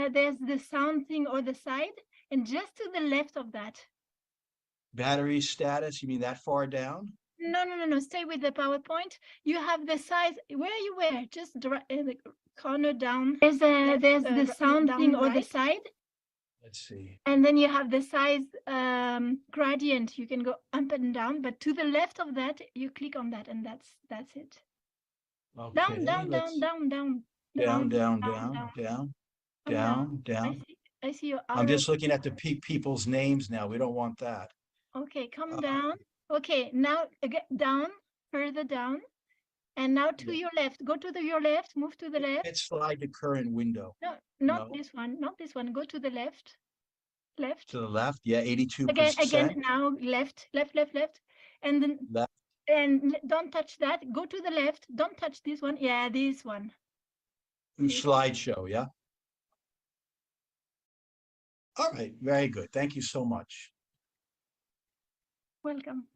there's the sound thing or the side, and just to the left of that. Battery status, you mean that far down? No. Stay with the PowerPoint. You have the size where you were, just the corner down. There's the sound thing or the side. Let's see. And then you have the size gradient. You can go up and down, but to the left of that, you click on that, and that's it. Okay, down. I see your arrow. I'm just looking at the people's names now. We don't want that. Okay, come down. Okay, now down, further down. And now to your left. Go to your left, move to the left. Let's slide the current window. No, not this one, not this one. Go to the left. Left. To the left, yeah, 82%. Again, now left. And then left. And don't touch that. Go to the left. Don't touch this one. Yeah, this one. Slideshow, yeah? All right, very good. Thank you so much. Welcome.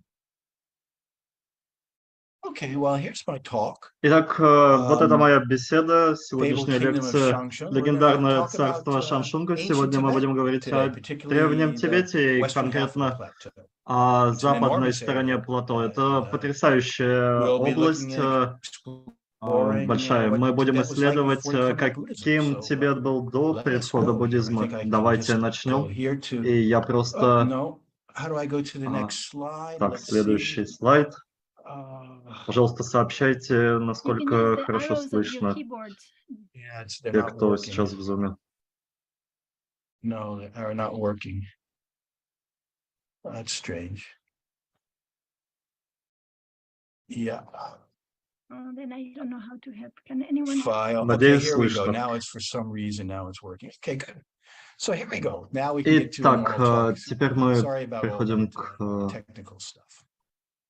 Okay, well, here's my talk. Итак, вот это моя беседа, сегодняшняя лекция «Легендарное царство Шанг Шунга». Сегодня мы будем говорить о древнем Тибете и конкретно о западной стороне плато. Это потрясающая область, большая. Мы будем исследовать, каким Тибет был до прихода буддизма. Давайте начнем. И я просто... Так, следующий слайд. Пожалуйста, сообщайте, насколько хорошо слышно те, кто сейчас в зуме. No, they are not working. That's strange. Yeah. Then I don't know how to help. Can anyone? File. Okay, here we go. Now it's for some reason now it's working. Okay, good. So here we go. Now we can get to Итак, теперь мы переходим к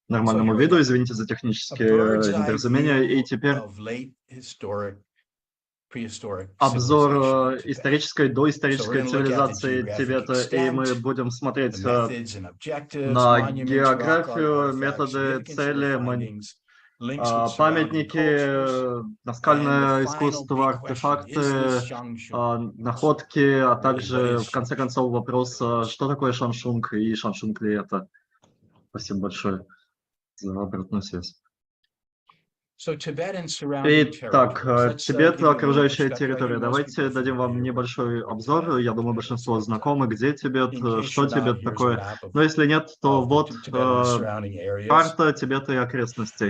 нормальному виду. Извините за технические недоразумения. И теперь обзор исторической, доисторической цивилизации Тибета. И мы будем смотреть на географию, методы, цели, памятники, наскальное искусство, артефакты, находки, а также, в конце концов, вопрос, что такое Шанг Шунг и Шанг Шунг ли это. Спасибо большое за обратную связь. Итак, Тибет, окружающая территория. Давайте дадим вам небольшой обзор. Я думаю, большинство знакомы, где Тибет, что Тибет такое. Но если нет, то вот карта Тибета и окрестностей.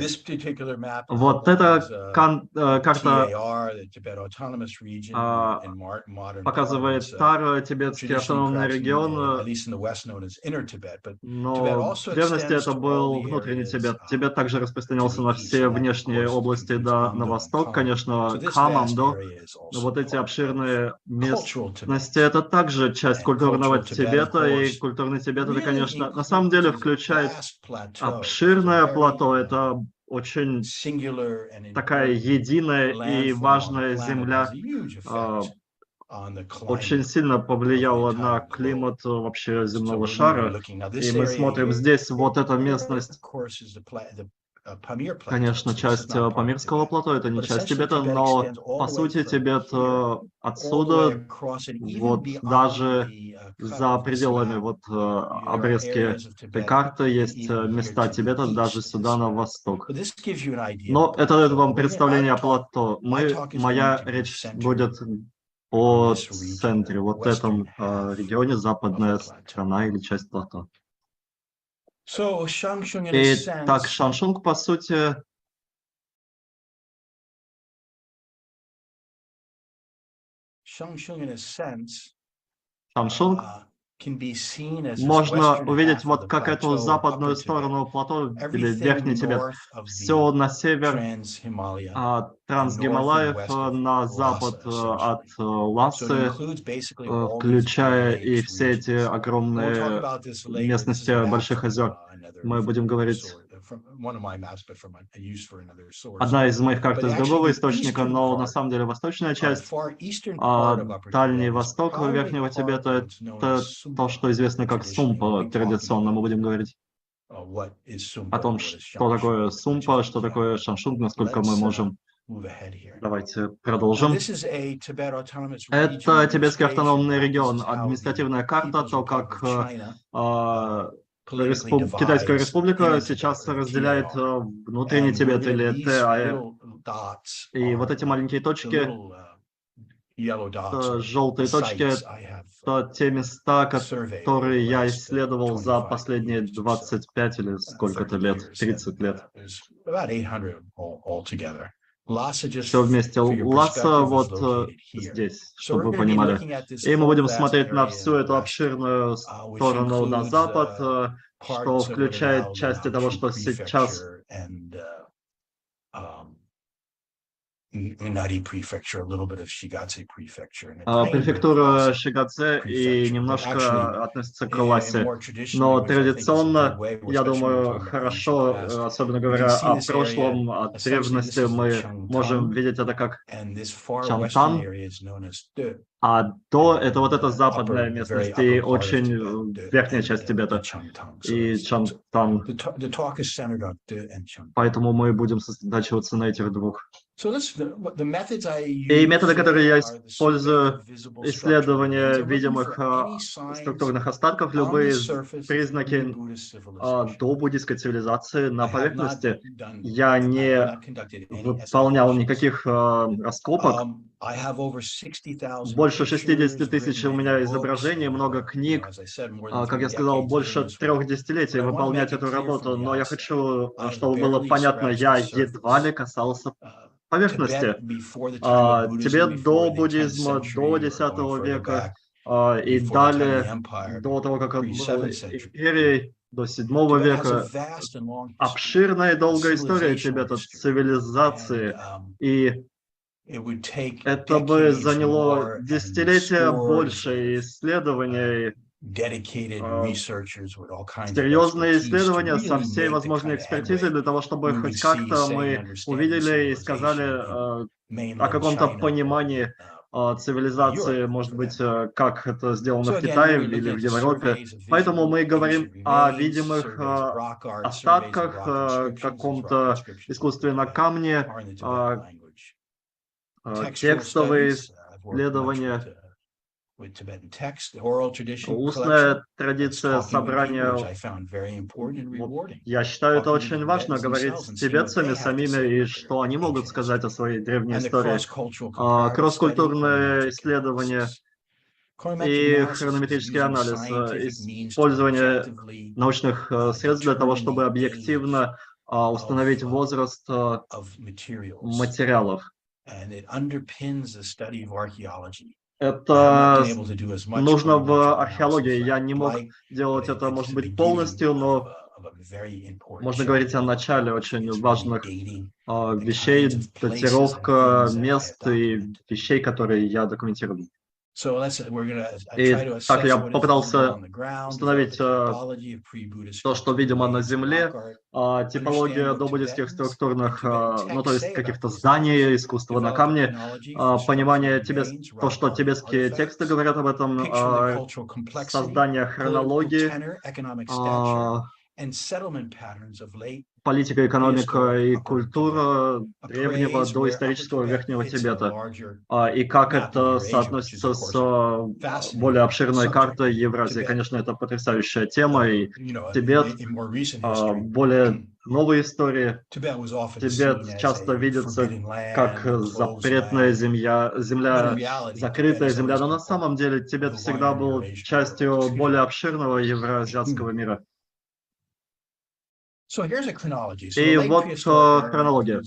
Вот эта карта показывает старый тибетский автономный регион, но в древности это был внутренний Тибет. Тибет также распространялся на все внешние области на восток, конечно, Камамдо, но вот эти обширные местности, это также часть культурного Тибета, и культурный Тибет, это, конечно, на самом деле включает обширное плато, это очень такая единая и важная земля, очень сильно повлияла на климат вообще земного шара, и мы смотрим здесь вот эта местность. Конечно, часть Памирского плато, это не часть Тибета, но по сути Тибет отсюда, вот даже за пределами вот обрезки этой карты есть места Тибета даже сюда на восток. Но это дает вам представление о плато. Моя речь будет о центре, вот этом регионе, западная страна или часть плато. Итак, Шанг Шунг, по сути, Шанг Шунг можно увидеть вот как эту западную сторону плато, или Верхний Тибет, все на север Трансгималаев, на запад от Ласы, включая и все эти огромные местности больших озер. Мы будем говорить... Одна из моих карт из другого источника, но на самом деле восточная часть, Дальний Восток Верхнего Тибета, это то, что известно как Сумпа традиционно. Мы будем говорить о том, что такое Сумпа, что такое Шанг Шунг, насколько мы можем Давайте продолжим. Это Тибетский автономный регион, административная карта, то, как Китайская республика сейчас разделяет внутренний Тибет или ТАЭ. И вот эти маленькие точки, желтые точки, это те места, которые я исследовал за последние 25 или сколько-то лет, 30 лет. Все вместе. Ласса вот здесь, чтобы вы понимали. И мы будем смотреть на всю эту обширную сторону на запад, что включает части того, что сейчас префектура Шигаце и немножко относится к Лассе. Но традиционно, я думаю, хорошо, особенно говоря о прошлом, о древности, мы можем видеть это как Чантан, а до это вот эта западная местность и очень верхняя часть Тибета и Чантан. Поэтому мы будем сосредотачиваться на этих двух. И методы, которые я использую, исследование видимых структурных остатков, любые признаки добуддийской цивилизации на поверхности. Я не выполнял никаких раскопок. Больше 60 тысяч у меня изображений, много книг. Как я сказал, больше 3 десятилетий выполнять эту работу. Но я хочу, чтобы было понятно, я едва ли касался поверхности. Тибет до буддизма, до X века и далее, до того, как он был империей, до VII века. Обширная и долгая история Тибета, цивилизации. И это бы заняло десятилетия больше исследований, серьезные исследования со всей возможной экспертизой для того, чтобы хоть как-то мы увидели и сказали о каком-то понимании цивилизации, может быть, как это сделано в Китае или в Европе. Поэтому мы говорим о видимых остатках, каком-то искусстве на камне, текстовые исследования, устная традиция собрания. Вот, я считаю, это очень важно говорить с тибетцами самими и что они могут сказать о своей древней истории. Кросс-культурное исследование и хронометрический анализ, использование научных средств для того, чтобы объективно установить возраст материалов. Это нужно в археологии. Я не мог делать это, может быть, полностью, но можно говорить о начале очень важных вещей, датировка мест и вещей, которые я документировал. И так я попытался установить то, что видимо на Земле, типология добуддийских структурных, ну то есть каких-то зданий, искусства на камне, понимание то, что тибетские тексты говорят об этом, создание хронологии, политика, экономика и культура древнего доисторического Верхнего Тибета. И как это соотносится с более обширной картой Евразии. Конечно, это потрясающая тема, и Тибет, более новые истории. Тибет часто видится как запретная земля, закрытая земля, но на самом деле Тибет всегда был частью более обширного евроазиатского мира. И вот хронология.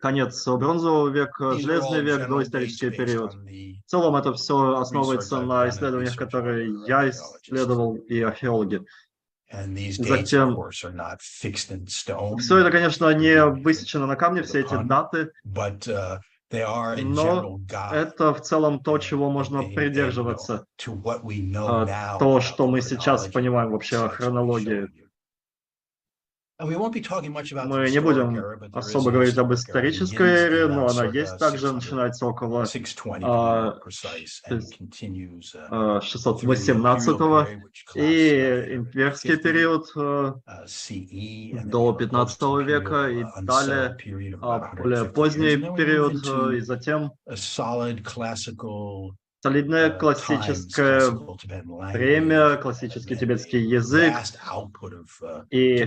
Конец бронзового века, железный век, доисторический период. В целом это все основывается на исследованиях, которые я исследовал, и археологи. Затем, все это, конечно, не высечено на камне, все эти даты, но это в целом то, чего можно придерживаться, то, что мы сейчас понимаем вообще о хронологии. Мы не будем особо говорить об исторической эре, но она есть также, начинается около 618-го, и имперский период до 15 века, и далее более поздний период, и затем солидное классическое время, классический тибетский язык и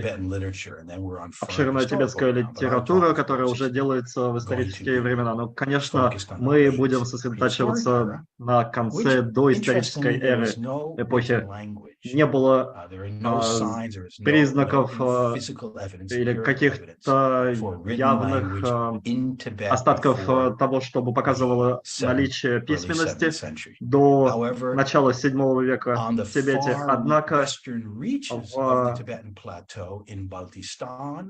обширная тибетская литература, которая уже делается в исторические времена. Но, конечно, мы будем сосредотачиваться на конце доисторической эры, эпохи. Не было признаков или каких-то явных остатков того, чтобы показывало наличие письменности до начала VII века в Тибете. Однако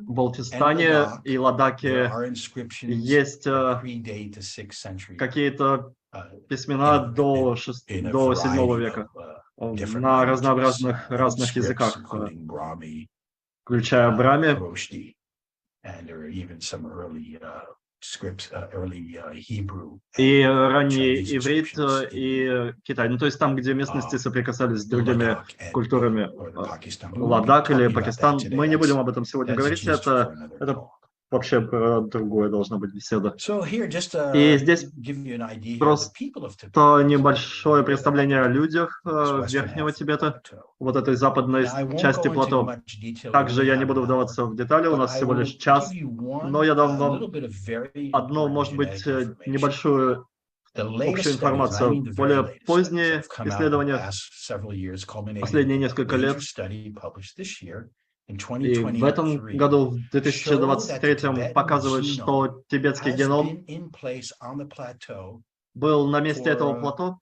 в Балтистане и Ладаке есть какие-то письмена до VII века на разнообразных разных языках, включая брахми, и ранний иврит, и Китай. Ну, то есть там, где местности соприкасались с другими культурами, Ладак или Пакистан. Мы не будем об этом сегодня говорить, это вообще про другое должна быть беседа. И здесь просто небольшое представление о людях Верхнего Тибета, вот этой западной части плато. Также я не буду вдаваться в детали, у нас всего лишь час, но я дам вам одну, может быть, небольшую общую информацию. Более поздние исследования, последние несколько лет, и в этом году, в 2023, показывает, что тибетский геном был на месте этого плато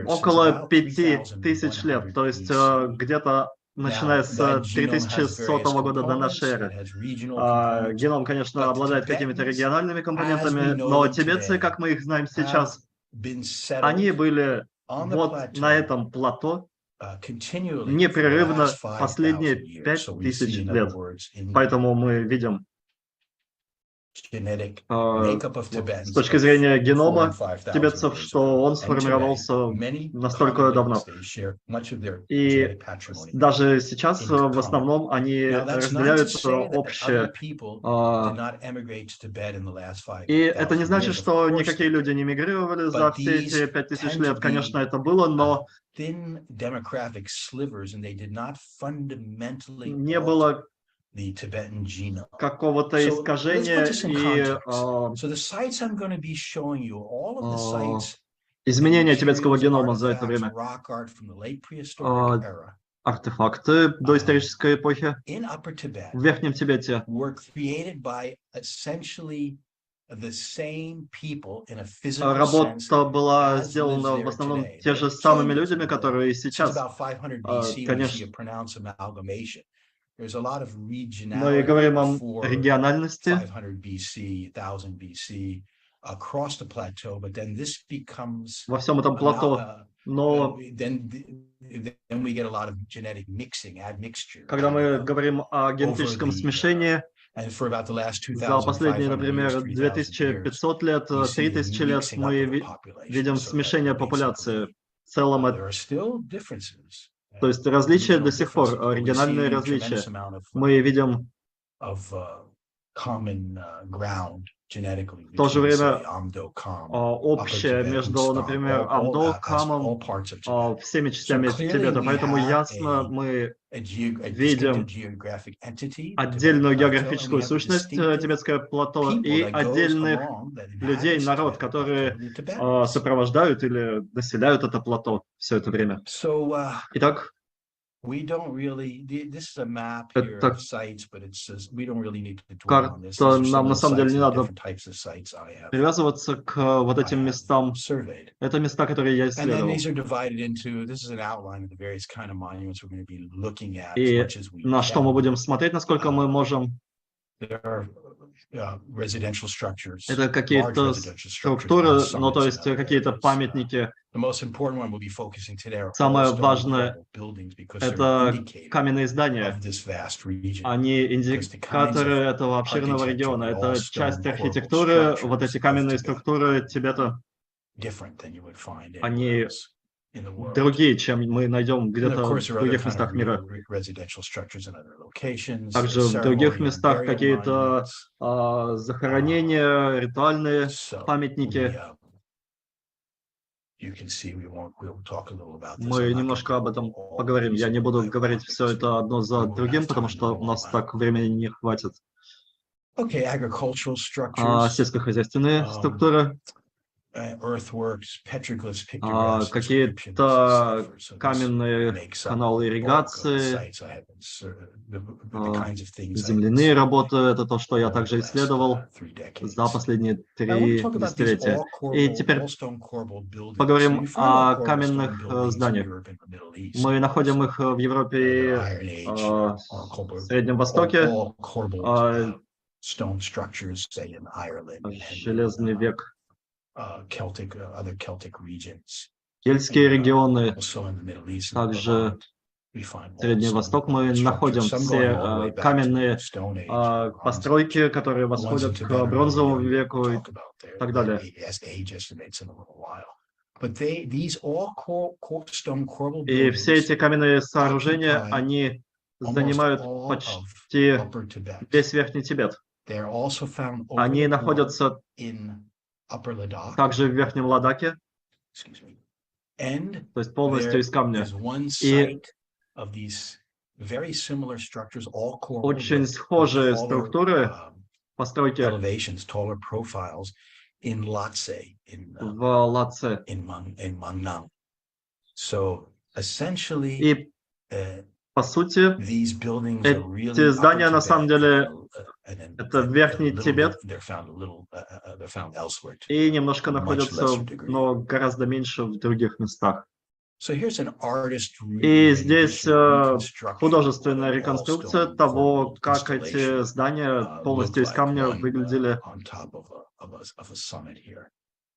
около 5000 лет, то есть где-то начиная с 3100 года до нашей эры. Геном, конечно, обладает какими-то региональными компонентами, но тибетцы, как мы их знаем сейчас, они были вот на этом плато непрерывно последние 5000 лет. Поэтому мы видим с точки зрения генома тибетцев, что он сформировался настолько давно. И даже сейчас в основном они разделяют общее. И это не значит, что никакие люди не мигрировали за все эти 5000 лет. Конечно, это было, но не было какого-то искажения и изменения тибетского генома за это время. Артефакты доисторической эпохи в Верхнем Тибете работа была сделана в основном те же самыми людьми, которые и сейчас, конечно. Мы говорим о региональности. Во всем этом плато, но когда мы говорим о генетическом смешении, за последние, например, 2500 лет, 3000 лет мы видим смешение популяции в целом. То есть различия до сих пор, региональные различия. Мы видим в то же время общее между, например, Амдо, Камом, всеми частями Тибета. Поэтому ясно мы видим отдельную географическую сущность тибетское плато и отдельных людей, народ, которые сопровождают или населяют это плато все это время. Итак, это карта, нам на самом деле не надо привязываться к вот этим местам. Это места, которые я исследовал. И на что мы будем смотреть, насколько мы можем. Это какие-то структуры, ну, то есть какие-то памятники. Самое важное — это каменные здания. Они индикаторы этого обширного региона. Это часть архитектуры. Вот эти каменные структуры Тибета, они другие, чем мы найдем где-то в других местах мира. Также в других местах какие-то захоронения, ритуальные памятники. Мы немножко об этом поговорим. Я не буду говорить все это одно за другим, потому что у нас так времени не хватит. Сельскохозяйственные структуры. Какие-то каменные каналы ирригации, земляные работы — это то, что я также исследовал за последние 3 десятилетия. И теперь поговорим о каменных зданиях. Мы находим их в Европе и в Среднем Востоке. Железный век. Кельтские регионы, также Средний Восток, мы находим все каменные постройки, которые восходят к бронзовому веку и так далее. И все эти каменные сооружения, они занимают почти весь Верхний Тибет. Они находятся также в Верхнем Ладаке, то есть полностью из камня. И очень схожие структуры, постройки в Латсе. И по сути, эти здания на самом деле это Верхний Тибет и немножко находятся, но гораздо меньше в других местах. И здесь художественная реконструкция того, как эти здания полностью из камня выглядели.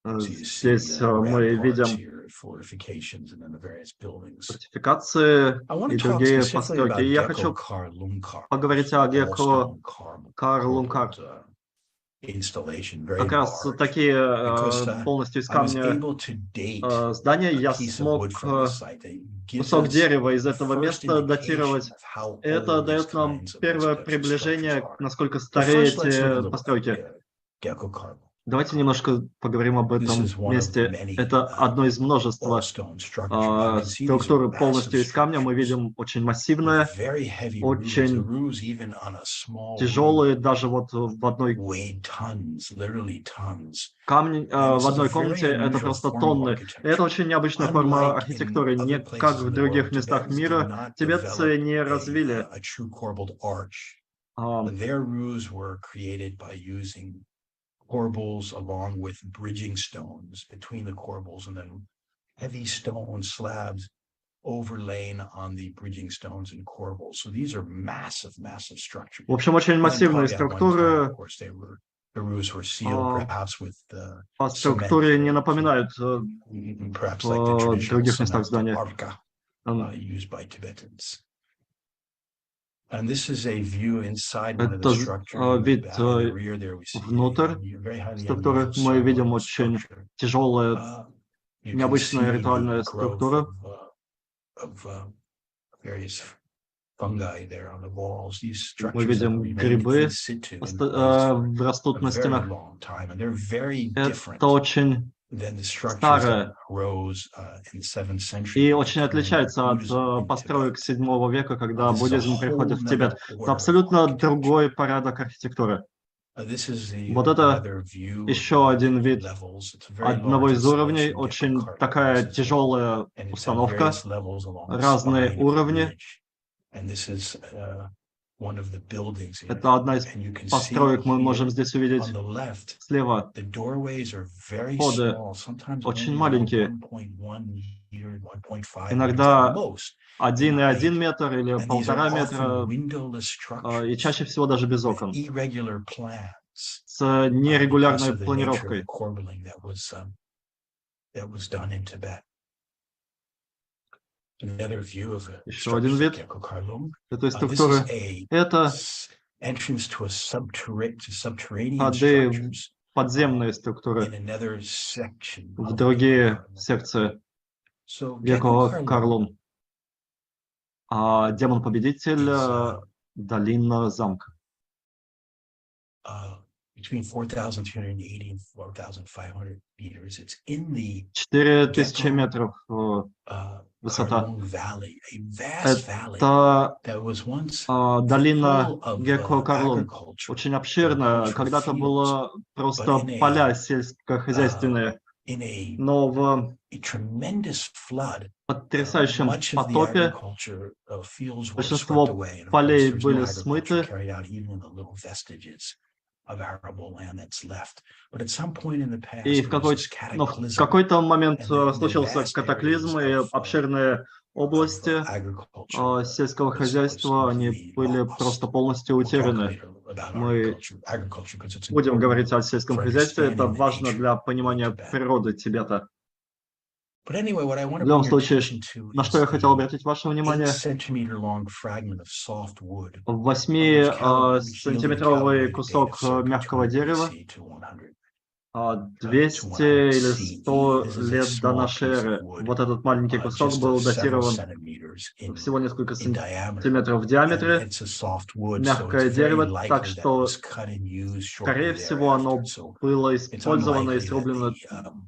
Здесь мы видим фортификации и другие постройки. И я хочу поговорить о Гекко Карлункар. Как раз такие полностью из камня здания. Я смог кусок дерева из этого места датировать. Это дает нам первое приближение, насколько старые эти постройки. Давайте немножко поговорим об этом месте. Это одно из множества структур полностью из камня. Мы видим очень массивное, очень тяжелые, даже вот в одной в одной комнате это просто тонны. Это очень необычная форма архитектуры. Не как в других местах мира тибетцы не развили. Corbels along with bridging stones between the corbels, and then heavy stone slabs overlain on the bridging stones and corbels. So these are massive structures. В общем, очень массивные структуры. По структуре не напоминают в других местах здания. Это вид внутрь структуры. Мы видим очень тяжелая, необычная ритуальная структура. Мы видим грибы растут на стенах. Это очень старое и очень отличается от построек 7 века, когда буддизм приходит в Тибет. Это абсолютно другой порядок архитектуры. Вот это еще один вид одного из уровней, очень такая тяжелая установка, разные уровни. Это одна из построек, мы можем здесь увидеть слева. Входы очень маленькие, иногда 1,1 метр или 1,5 метра, и чаще всего даже без окон. с нерегулярной планировкой. Еще один вид этой структуры – это подземные структуры в другие секции Гекко Карлун. А демон-победитель – долина замка. 4000 метров высота. Это долина Гекко Карлун. Очень обширная. Когда-то было просто поля сельскохозяйственные. Но в потрясающем потопе большинство полей были смыты. И в какой-то момент случился катаклизм, и обширные области сельского хозяйства, они были просто полностью утеряны. Мы будем говорить о сельском хозяйстве, это важно для понимания природы Тибета. В любом случае, на что я хотел обратить ваше внимание, 8-сантиметровый кусок мягкого дерева, 200 или 100 лет до нашей эры. Вот этот маленький кусок был датирован всего несколько сантиметров в диаметре. Мягкое дерево, так что, скорее всего, оно было использовано и срублено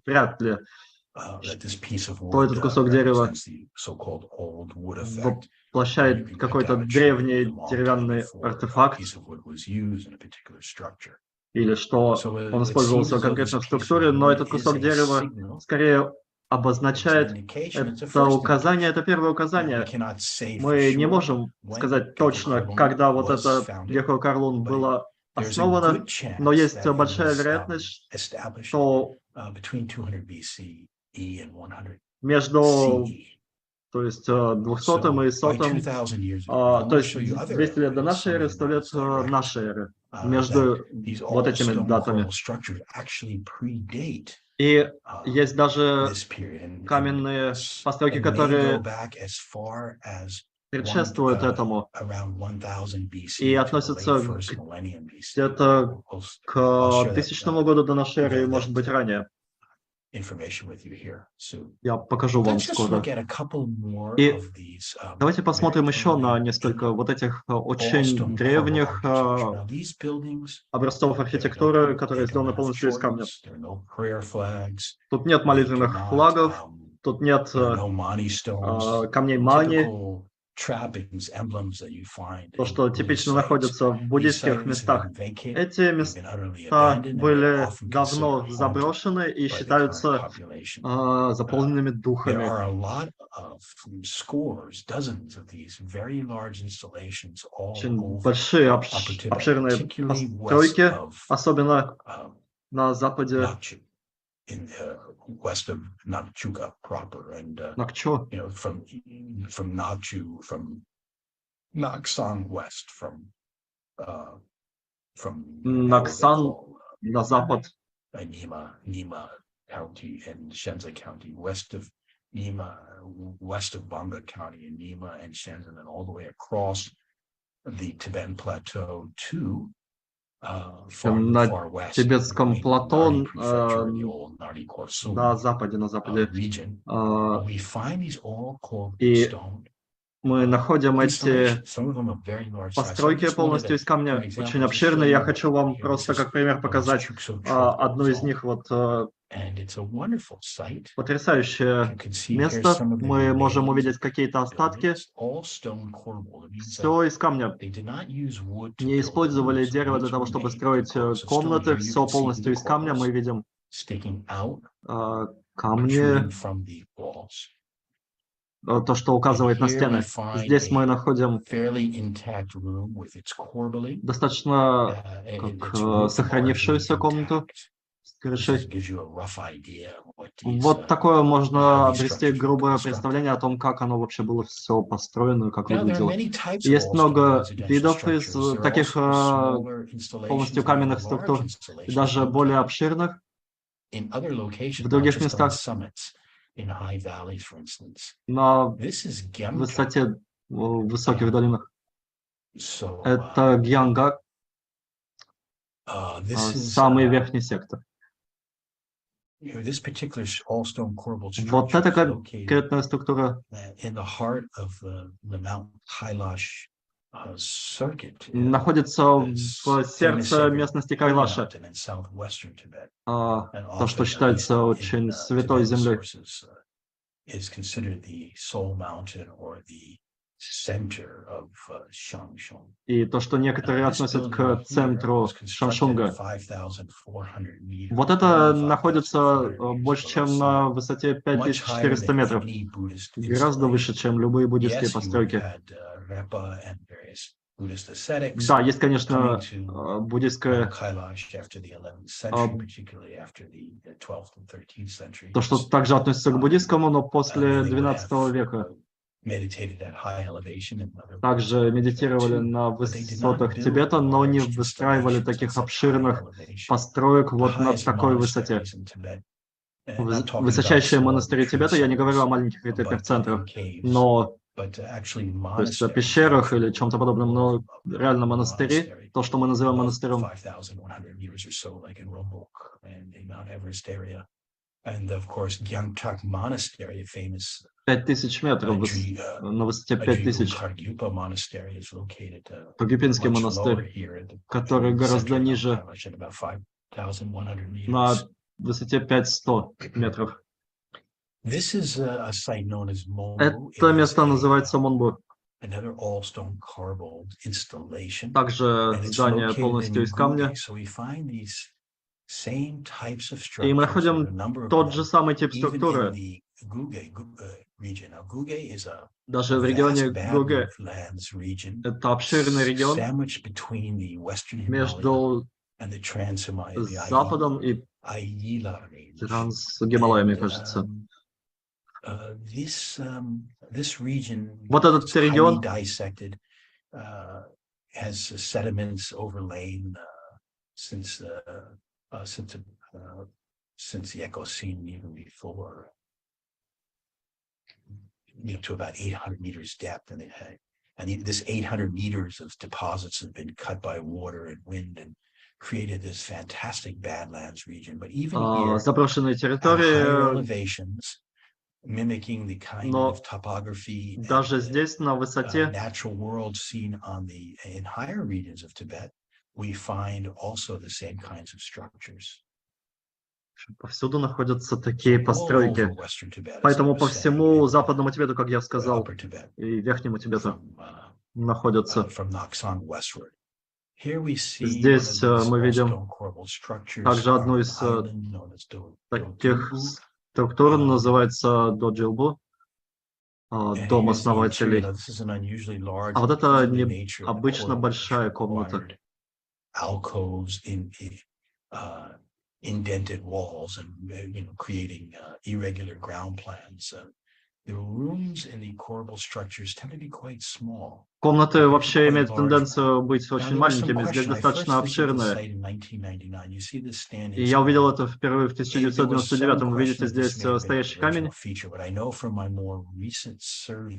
вряд ли. То этот кусок дерева воплощает какой-то древний деревянный артефакт, или что он использовался конкретно в структуре, но этот кусок дерева скорее обозначает это указание, это первое указание. Мы не можем сказать точно, когда вот это Гекко Карлун было основано, но есть большая вероятность, что между, то есть 200 и 100, то есть 200 лет до нашей эры, 100 лет нашей эры, между вот этими датами. И есть даже каменные постройки, которые предшествуют этому и относятся где-то к 1000 году до нашей эры, может быть, ранее. Я покажу вам скоро. И давайте посмотрим еще на несколько вот этих очень древних образцов архитектуры, которые сделаны полностью из камня. Тут нет молитвенных флагов, тут нет камней мани. То, что типично находится в буддийских местах. Эти места были давно заброшены и считаются заполненными духами. Очень большие, обширные постройки, особенно на западе. West of Nakchuka proper, and Накчо. From Naksan west, from Наксан на запад. Nima County and Shenzhen County, west of Nima, west of Banga County and Nima and Shenzhen, and all the way across the Tibetan Plateau to на тибетском плато на западе, и мы находим эти постройки полностью из камня, очень обширные. Я хочу вам просто как пример показать одну из них. Вот потрясающее место. Мы можем увидеть какие-то остатки. Все из камня. Не использовали дерево для того, чтобы строить комнаты. Все полностью из камня. Мы видим камни, то, что указывает на стены. Здесь мы находим достаточно сохранившуюся комнату. крышей. Вот такое можно обрести грубое представление о том, как оно вообще было все построено, как выглядело. Есть много видов из таких полностью каменных структур, и даже более обширных в других местах, на высоте, в высоких долинах. Это Гьянга, самый верхний сектор. Вот эта конкретная структура находится в сердце местности Кайлаша, то, что считается очень святой землей. И то, что некоторые относят к центру Шанг Шунга. Вот это находится больше, чем на высоте 5400 метров. Гораздо выше, чем любые буддийские постройки. Да, есть, конечно, буддийское, то, что также относится к буддийскому, но после 12 века. Также медитировали на высотах Тибета, но не выстраивали таких обширных построек вот на такой высоте. Высочайшие монастыри Тибета, я не говорю о маленьких ретретных центрах, но то есть о пещерах или чем-то подобном, но реально монастыри, то, что мы называем монастырем. 5000 метров, на высоте 5000. Погюпинский монастырь, который гораздо ниже, на высоте 5100 метров. Это место называется Монбу. Также здание полностью из камня. И мы находим тот же самый тип структуры. Даже в регионе Гуге, это обширный регион между Западом и Трансгималаями, кажется. Вот этот регион to about 800 meters depth, and this 800 meters of deposits have been cut by water and wind and created this fantastic badlands region. But even here, заброшенные территории, mimicking the kind of topography даже здесь на высоте natural world seen in higher regions of Tibet, we find also the same kinds of structures. Повсюду находятся такие постройки. Поэтому по всему западному Тибету, как я сказал, и верхнему Тибету находятся. Здесь мы видим также одну из таких структур, называется доджилбу, дом основателей. А вот это необычно большая комната. Indented walls and creating irregular ground plans. The rooms in the corbel structures tend to be quite small. Комнаты вообще имеют тенденцию быть очень маленькими, здесь достаточно обширные. И я увидел это впервые в 1999. Вы видите здесь стоящий камень.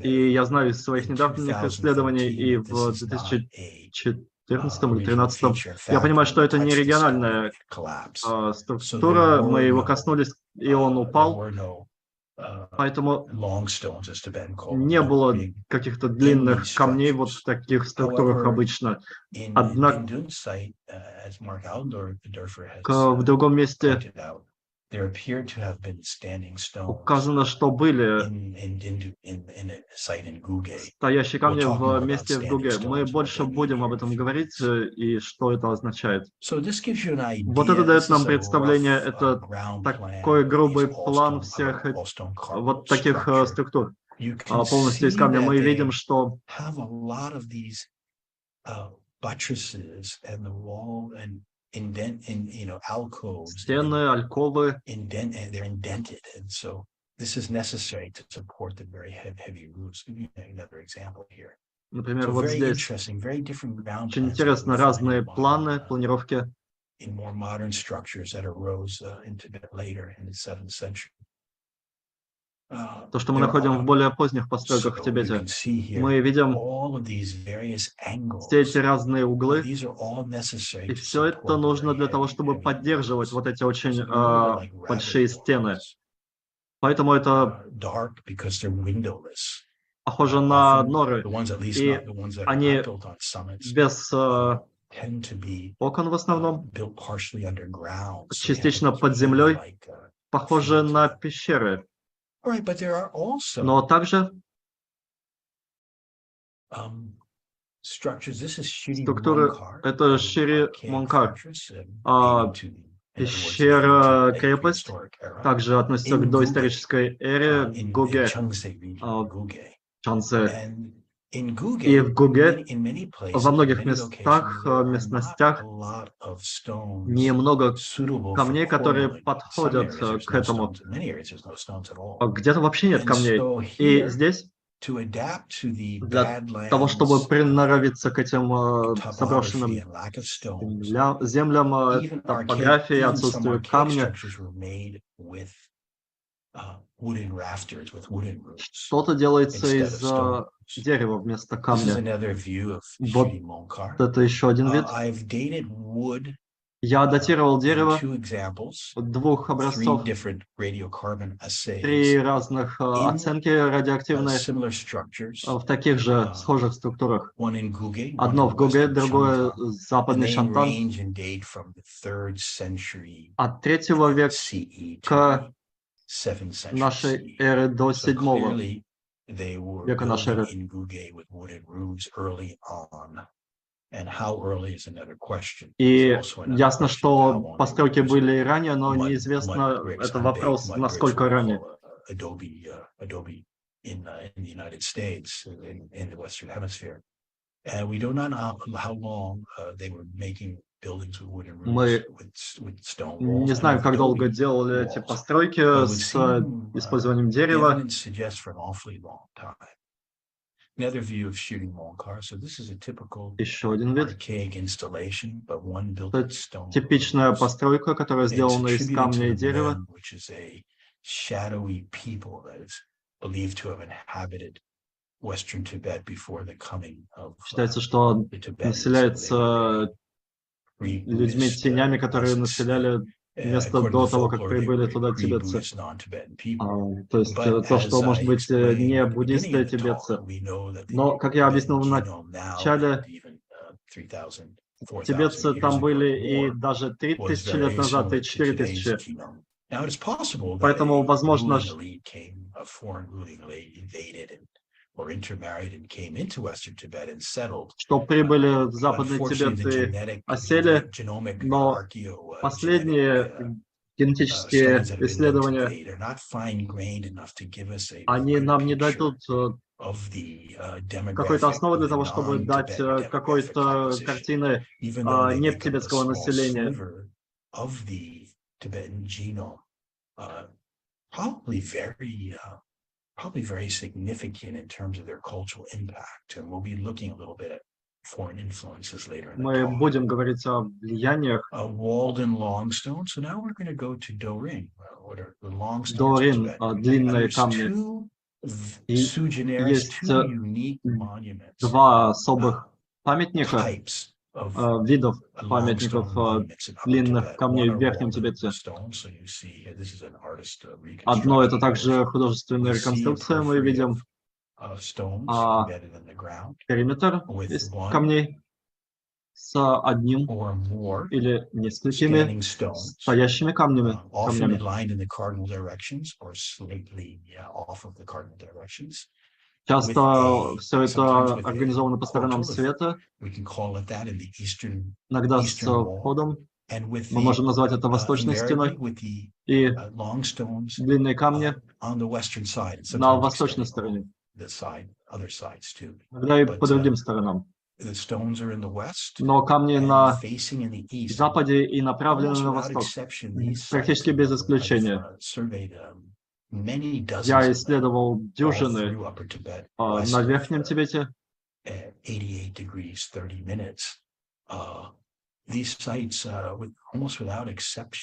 И я знаю из своих недавних исследований и в 2014 или 2013, я понимаю, что это не региональная структура, мы его коснулись, и он упал, поэтому не было каких-то длинных камней вот в таких структурах обычно. Однако в другом месте указано, что были стоящие камни в месте в Гуге. Мы больше будем об этом говорить и что это означает. Вот это дает нам представление, это такой грубый план всех вот таких структур. Полностью из камня мы видим, что Стены, альковы. They're indented, and so this is necessary to support the very heavy roofs. Another example here. Например, вот здесь очень интересно разные планы, планировки. In more modern structures that arose in Tibet later in the 7th century. То, что мы находим в более поздних постройках в Тибете, мы видим все эти разные углы, и все это нужно для того, чтобы поддерживать вот эти очень большие стены. Поэтому это похоже на норы, и они без окон в основном, частично под землей, похожи на пещеры. Но также структуры — это Шири Монкар, пещера-крепость, также относится к доисторической эре Гуге, Чанце. И в Гуге во многих местностях немного камней, которые подходят к этому. Где-то вообще нет камней. И здесь для того, чтобы приноровиться к этим заброшенным землям, топографии, отсутствию камня, что-то делается из дерева вместо камня. Вот это еще один вид. Я датировал дерево двух образцов, 3 разных оценки радиоактивные в таких же схожих структурах. Одно в Гуге, другое западный Шантан от 3 века к нашей эры до 7 века нашей эры. И ясно, что постройки были и ранее, но неизвестно, это вопрос, насколько ранее. Мы не знаем, как долго делали эти постройки с использованием дерева. Еще один вид. Это типичная постройка, которая сделана из камня и дерева. Считается, что населяется людьми-тенями, которые населяли место до того, как прибыли туда тибетцы. То есть то, что, может быть, не буддисты, а тибетцы. Но, как я объяснил в начале, тибетцы там были и даже 3000 лет назад, и 4000. Поэтому, возможно, что прибыли в Западный Тибет и осели, но последние генетические исследования, они нам не дадут какой-то основы для того, чтобы дать какой-то картины нетибетского населения. Probably very significant in terms of their cultural impact, and we'll be looking a little bit at foreign influences later in the Мы будем говорить о влияниях. Walden Longstone. So now we're going to go to Doreen. What are the Longstones? Doreen, длинные камни. И есть 2 особых памятника, видов памятников длинных камней в Верхнем Тибете. Одно — это также художественная реконструкция, мы видим периметр из камней с одним или несколькими стоящими камнями. Часто все это организовано по сторонам света, иногда с входом. Мы можем назвать это восточной стеной, и длинные камни на восточной стороне, иногда и по другим сторонам. Но камни на западе и направлены на восток, практически без исключения. Я исследовал дюжины на Верхнем Тибете.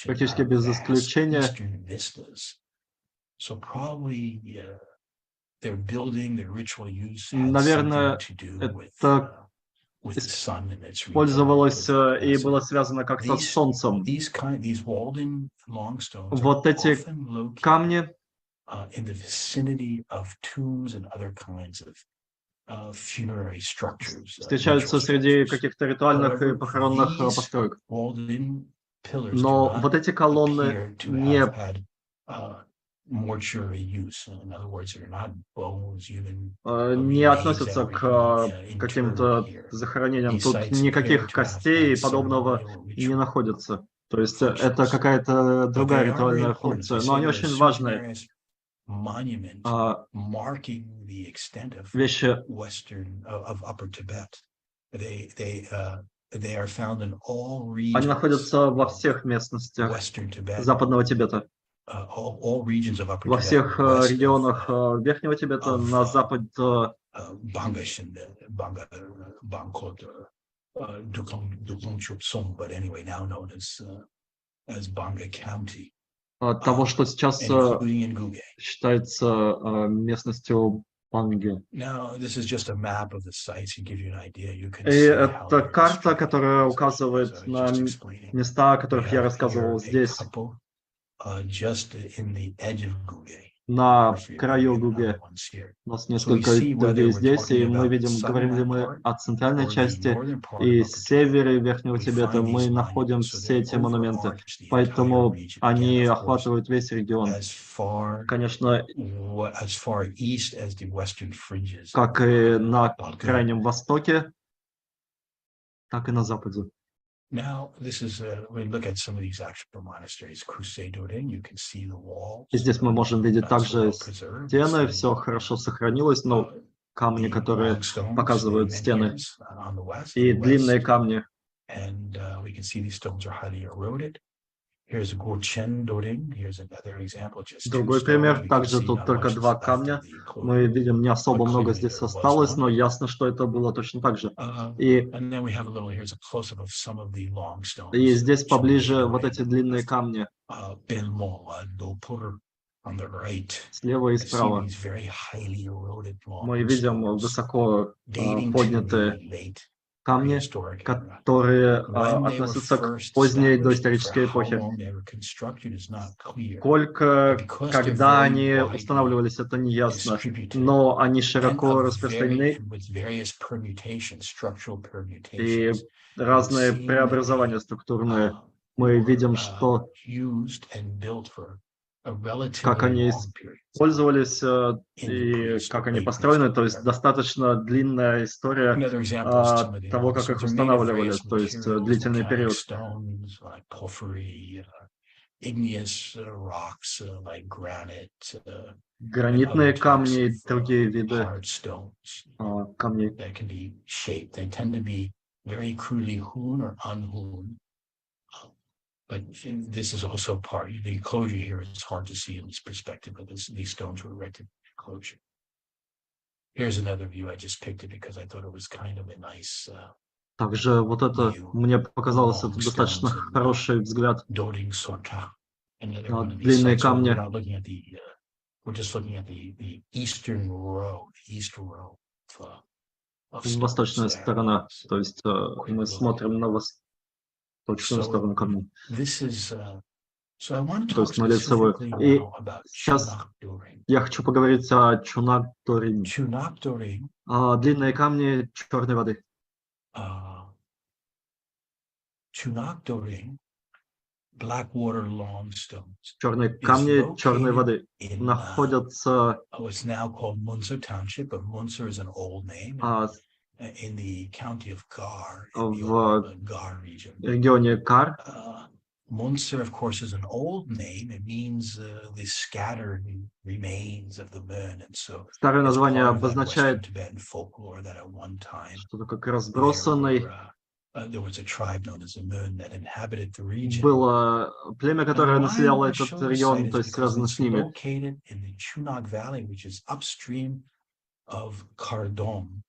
Практически без исключения. Наверное, это использовалось и было связано как-то с Солнцем. Вот эти камни встречаются среди каких-то ритуальных и похоронных построек. Но вот эти колонны не относятся к каким-то захоронениям. Тут никаких костей и подобного не находится. То есть это какая-то другая ритуальная функция. Но они очень важные вещи. Они находятся во всех местностях западного Тибета. Во всех регионах Верхнего Тибета, на запад того, что сейчас считается местностью Банги. И это карта, которая указывает на места, о которых я рассказывал здесь, на краю Гуге. У нас несколько людей здесь, и мы видим, говорим ли мы о центральной части и севере Верхнего Тибета, мы находим все эти монументы. Поэтому они охватывают весь регион. Конечно, как и на Крайнем Востоке, так и на Западе. И здесь мы можем видеть также стены, все хорошо сохранилось, но камни, которые показывают стены, и длинные камни. Другой пример, также тут только два камня. Мы видим, не особо много здесь осталось, но ясно, что это было точно так же. И здесь поближе вот эти длинные камни. Слева и справа. Мы видим высоко поднятые камни, которые относятся к поздней доисторической эпохе. Сколько, когда они устанавливались, это не ясно, но они широко распространены, и разные преобразования структурные. Мы видим, что как они использовались и как они построены, то есть достаточно длинная история того, как их устанавливали, то есть длительный период. Гранитные камни и другие виды камней. But this is also part of the enclosure here. It's hard to see in this perspective, but these stones were erected in the enclosure. Here's another view. I just picked it because I thought it was kind of a nice. Также вот это мне показалось это достаточно хороший взгляд. Длинные камни. We're just looking at the eastern row, the east row of восточная сторона, то есть мы смотрим на точную сторону камня. То есть на лицевой. И сейчас я хочу поговорить о Чунак-Дорин. Длинные камни черной воды. Черные камни черной воды находятся в регионе Кар, Munster, of course, is an old name. It means the scattered remains of the moon, and so Старое it's название part of that Western обозначает Tibetan folklore that at one time что-то как разбросанный. there was a tribe known as the Moon that inhabited the region. Было племя, которое And why I населяло want to этот show this регион, site то is есть because связано it's с ними. located in the Chunag Valley, which is upstream of Kardom,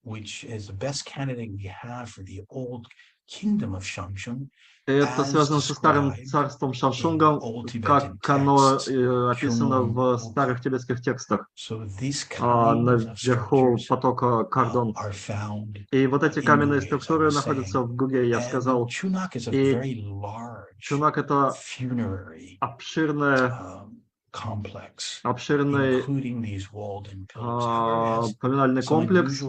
which is the best candidate we have for the old kingdom of Shang Shung. Это связано со старым царством Шанг Шунгом, как оно описано в старых тибетских текстах, наверху потока Кардон. И вот эти каменные структуры находятся в Гуге, я сказал. И Чунак — это обширный поминальный комплекс,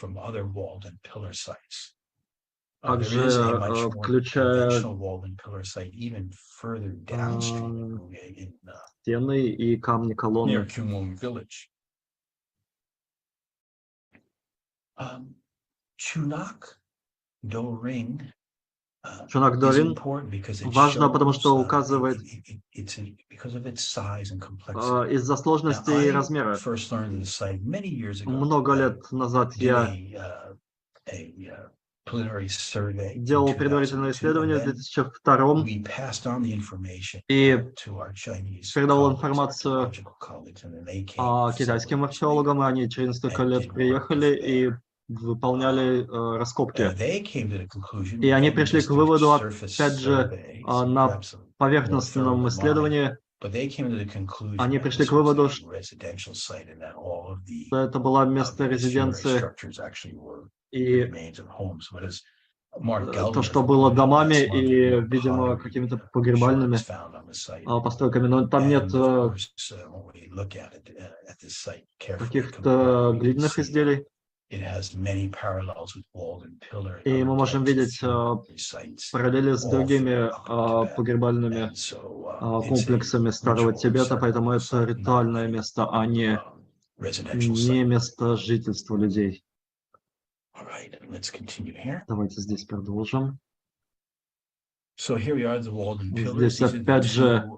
from other walled and pillar sites. Также There is a much more включая conventional walled and pillar site even further downstream in стены и камни колонны. near Kyungwon village. Chunak Do Ring Чунак До Рин важно, потому что указывает из-за сложности и размера. Много лет назад я делал предварительное исследование в 2002 и передал информацию китайским археологам, и они через несколько лет приехали и выполняли раскопки. И они пришли к выводу, опять же, на поверхностном исследовании, они пришли к выводу, что это было место резиденции, и то, что было домами и, видимо, какими-то погребальными постройками, но там нет каких-то глиняных изделий. И мы можем видеть параллели с другими погребальными комплексами Старого Тибета, поэтому это ритуальное место, а не место жительства людей. Давайте здесь продолжим. Здесь опять же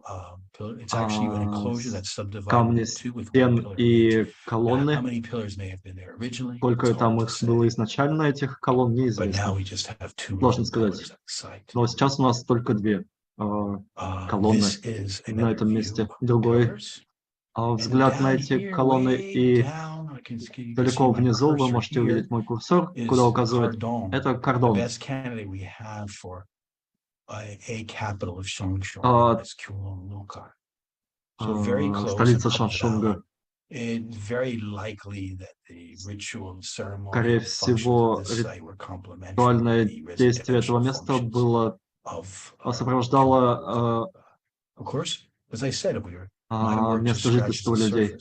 камни стен и колонны. Сколько там их было изначально, этих колонн, неизвестно. Сложно сказать. Но сейчас у нас только две колонны на этом месте. Другой взгляд на эти колонны, и далеко внизу вы можете увидеть мой курсор, куда указывает. Это Кардон. Столица Шанг Шунга. Скорее всего, ритуальное действие этого места сопровождало место жительства людей.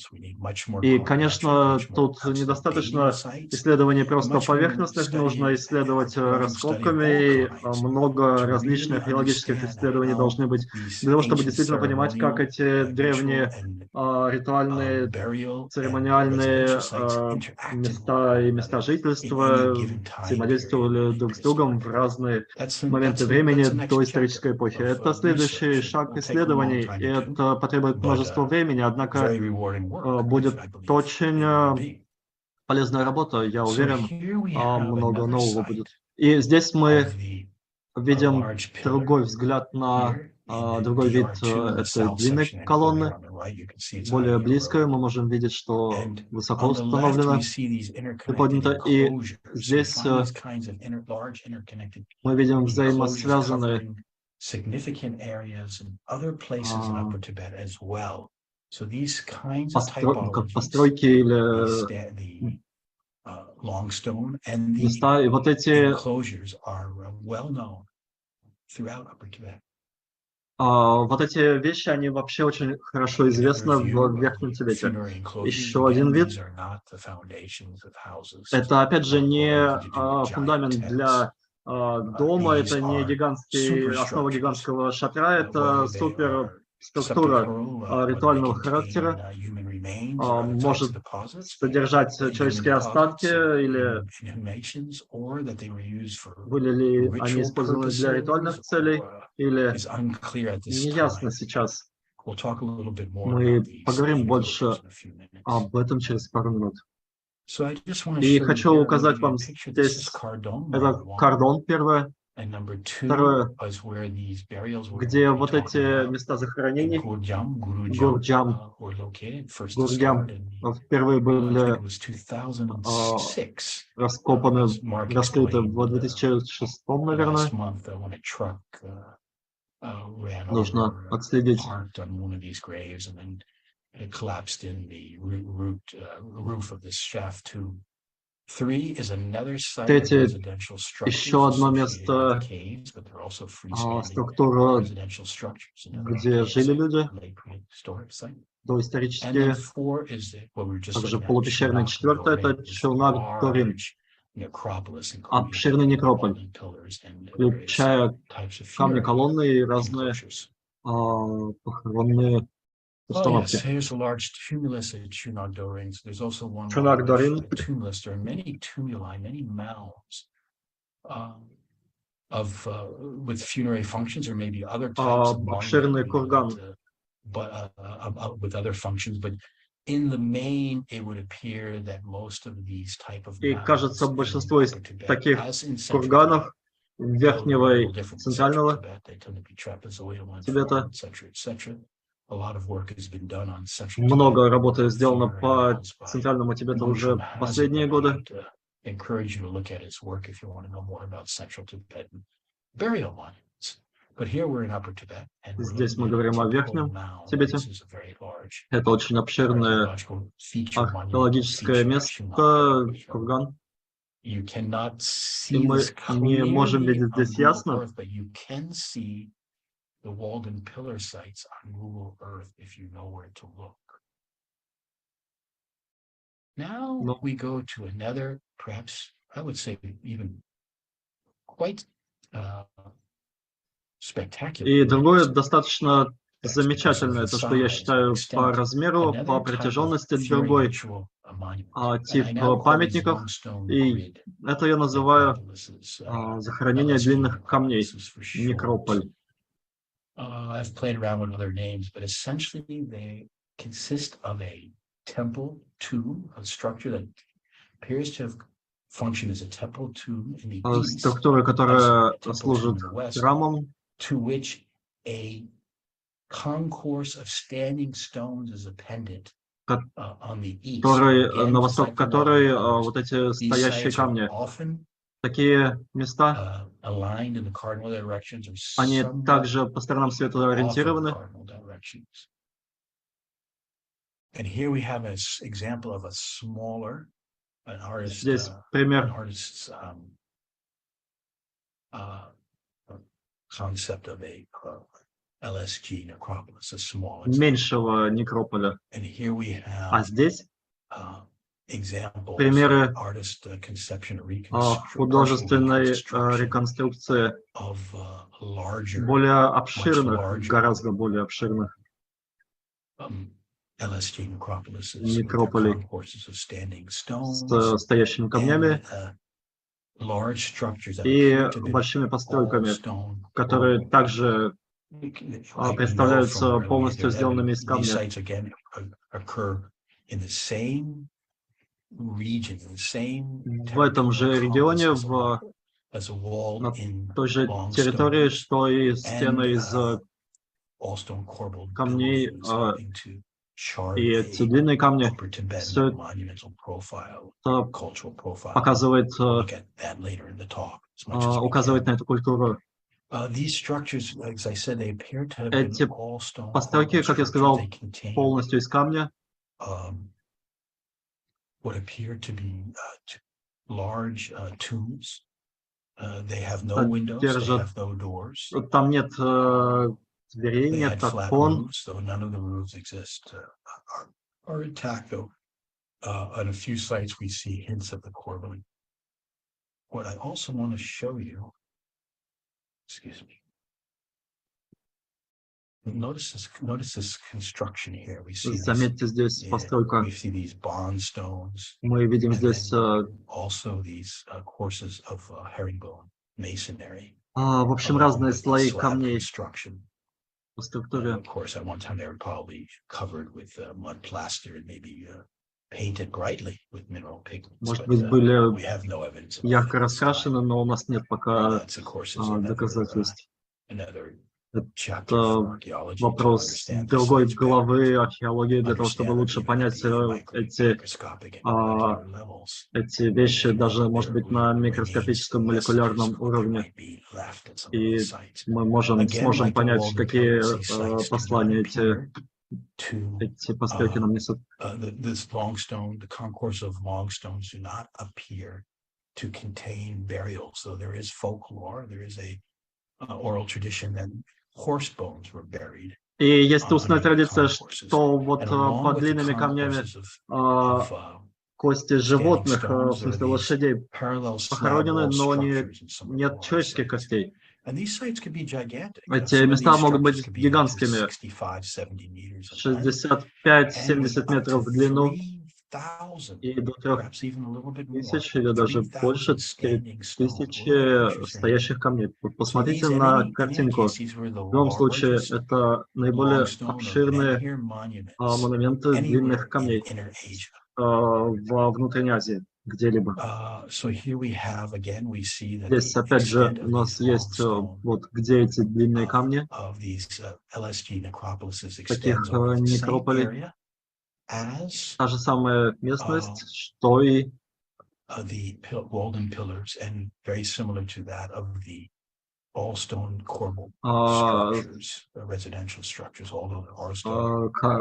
И, конечно, тут недостаточно исследований просто поверхностных, нужно исследовать раскопками, и много различных археологических исследований должны быть для того, чтобы действительно понимать, как эти древние ритуальные, церемониальные места и места жительства взаимодействовали друг с другом в разные моменты времени до исторической эпохи. Это следующий шаг исследований, и это потребует множество времени, однако будет очень полезная работа, я уверен, много нового будет. И здесь мы видим другой взгляд на другой вид этой длинной колонны, более близкую. Мы можем видеть, что высоко установлено и поднято. И здесь мы видим взаимосвязанные постройки или места, и вот эти вещи, они вообще очень хорошо известны в Верхнем Тибете. Еще один вид. Это, опять же, не фундамент для дома, это не основа гигантского шатра, это супер структура ритуального характера может содержать человеческие остатки, или были ли они использованы для ритуальных целей, или неясно сейчас. Мы поговорим больше об этом через пару минут. И хочу указать вам здесь, это кордон первое. Второе, где вот эти места захоронений, Гурджам, впервые были раскопаны, раскрыты в 2006, наверное. Нужно отследить. Третье, еще одно место, структура, где жили люди, доисторические, также полупещерные. Четвертое — это Шанг обширный некрополь, включая камни-колонны и разные похоронные установки. Обширный курган. И кажется, большинство из таких курганов верхнего и центрального Тибета. Много работы сделано по центральному Тибету уже последние годы. Здесь мы говорим о Верхнем Тибете. Это очень обширное археологическое место, курган. И мы не можем видеть здесь ясно, но и другое достаточно замечательное, то, что я считаю по размеру, по протяженности, другой тип памятников, и это я называю захоронение длинных камней, некрополь. Структура, которая служит храмом, на восток которой вот эти стоящие камни. Такие места, они также по сторонам света ориентированы. Здесь пример меньшего некрополя. А здесь примеры художественной реконструкции более обширных, гораздо более обширных некрополей с стоящими камнями и большими постройками, которые также представляются полностью сделанными из камня. В этом же регионе, на той же территории, что и стены из камней, и эти длинные камни, все это указывает на эту культуру. Эти постройки, как я сказал, полностью из камня. Содержат, там нет дверей, нет окон. On a few sites we see hints of the corbelling. What I also want to show you, excuse me, Notice this construction here. We see Заметьте здесь постройка. we see these bond stones. Мы видим здесь Also these courses of herringbone masonry. в общем, разные слои камней по структуре. Of course, at one time they were probably covered with mud plaster and maybe painted brightly with mineral pigments. Может быть, были We have no evidence of ярко раскрашены, но у нас нет пока доказательств. Это вопрос другой главы археологии для того, чтобы лучше понять эти вещи, даже, может быть, на микроскопическом молекулярном уровне. И мы сможем понять, какие послания эти постройки нам несут. This long stone, the concourse of long stones do not appear to contain burials. So there is folklore, there is a oral tradition that horse bones were buried. И есть устная традиция, что вот под длинными камнями кости животных, в смысле лошадей, похоронены, но нет человеческих костей. Эти места могут быть гигантскими, 65-70 метров в длину и до 3000 или даже больше 3000 стоящих камней. Посмотрите на картинку. В любом случае, это наиболее обширные монументы длинных камней во внутренней Азии где-либо. Здесь, опять же, у нас есть вот где эти длинные камни, таких некрополей. Та же самая местность, что и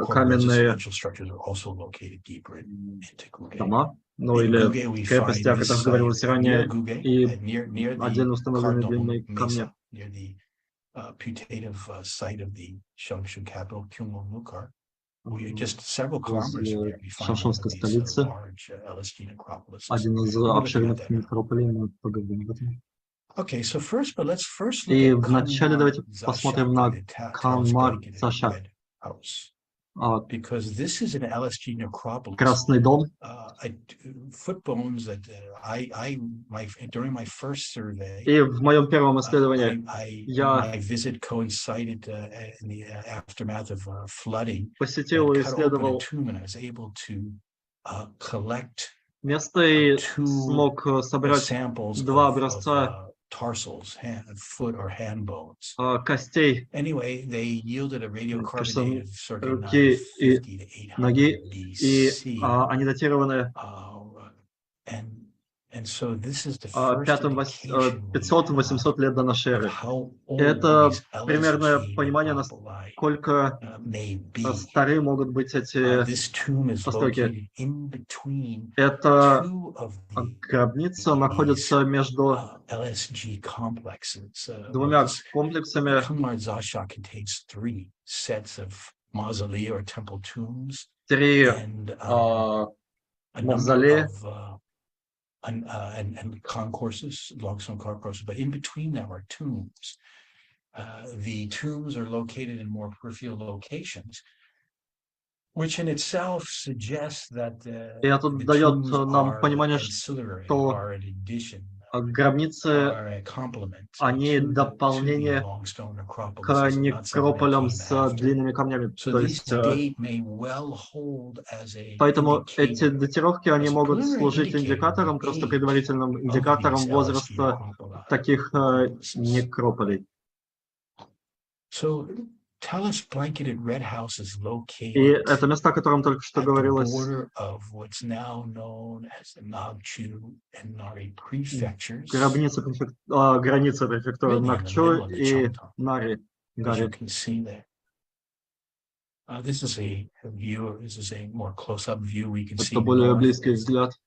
каменные дома, ну или крепости, о которых говорилось ранее, и отдельно установленные длинные камни. Шаншунской столицы, один из обширных некрополей, мы поговорим об этом. И вначале давайте посмотрим на Канмар Цашак. Красный дом. И в моем первом исследовании я посетил и исследовал место и смог собрать два образца костей, руки и ноги, и они датированы 500-800 лет до нашей эры. Это примерное понимание, насколько стары могут быть эти постройки. Эта гробница находится между двумя комплексами. Три мавзолея. And concourses, long-stone concourses, but in between them are tombs. The tombs are located in more peripheral locations, which in itself suggests that the tombs are an addition. Гробницы, они дополнение к некрополям с длинными камнями. То есть, поэтому эти датировки, они могут служить индикатором, просто предварительным индикатором возраста таких некрополей. И это место, о котором только что говорилось, граница префектуры Накчу и Нари. Это более близкий взгляд,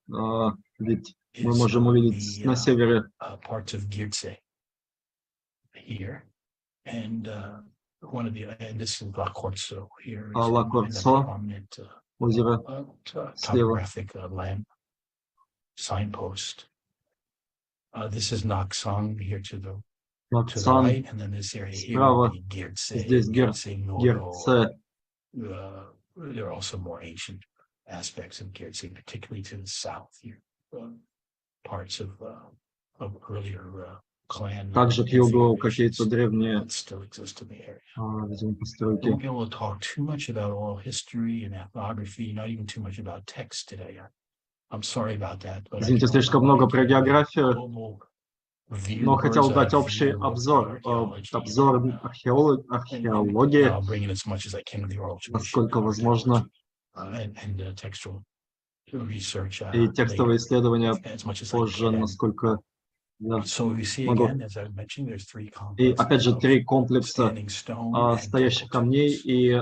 ведь мы можем увидеть на севере Лакорцо, озеро слева. Цан, right, and then this area here справа, would be Gyertse, здесь Герце. There are also more ancient aspects of Gyertse, particularly to the south here, parts of earlier clan. Также к югу какие-то древние, that still exist in the area. видимо, I постройки. won't be able to talk too much about oral history and ethnography, not even too much about text today. I'm sorry about that. But Извините, слишком много про географию, но хотел дать общий обзор, обзор археологии, насколько возможно, и текстовые исследования позже, насколько я могу. И опять же 3 комплекса стоящих камней и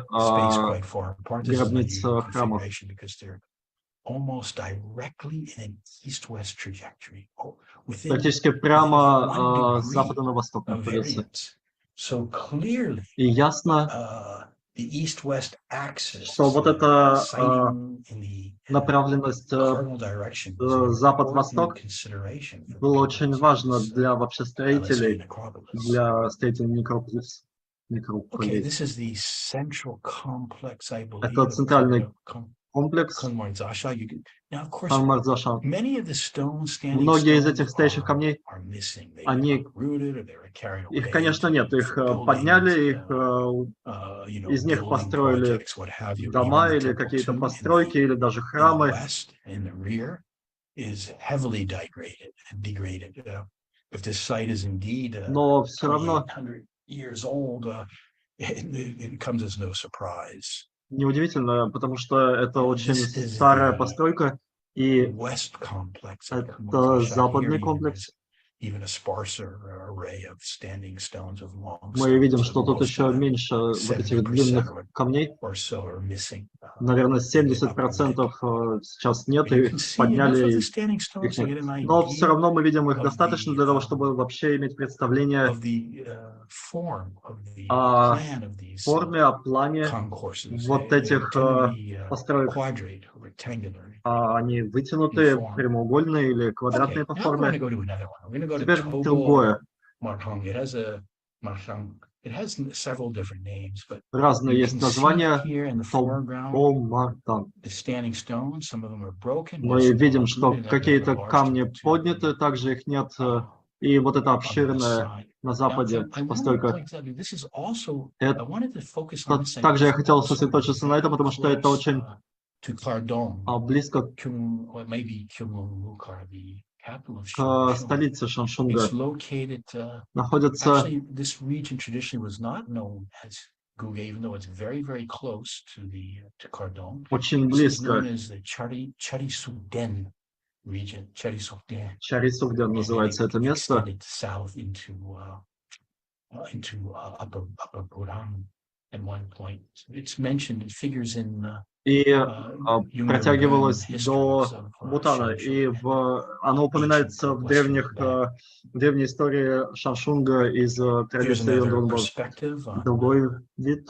гробниц храмов. Практически прямо с запада на восток находится. И ясно, что вот эта направленность запад-восток была очень важна для вообще строителей, для строителей некрополей. Это центральный комплекс Ханмардзаша. Многие из этих стоящих камней, их, конечно, нет. Их подняли, из них построили дома или какие-то постройки, или даже храмы. Но все равно неудивительно, потому что это очень старая постройка, и это западный комплекс. Мы видим, что тут еще меньше вот этих длинных камней. Наверное, 70% сейчас нет, и их подняли, их нет. Но все равно мы видим их достаточно для того, чтобы вообще иметь представление о форме, о плане вот этих построек. Они вытянутые, прямоугольные или квадратные по форме. Теперь другое. Разные есть названия. Мы видим, что какие-то камни подняты, также их нет. И вот это обширная на западе постройка. Также я хотел сосредоточиться на этом, потому что это очень близко к столице Шанг Шунга. Находится очень близко. Чарисугден называется это место. И протягивалось до Бутана, и оно упоминается в древней истории Шанг Шунга из традиции Йондонбо. Другой вид.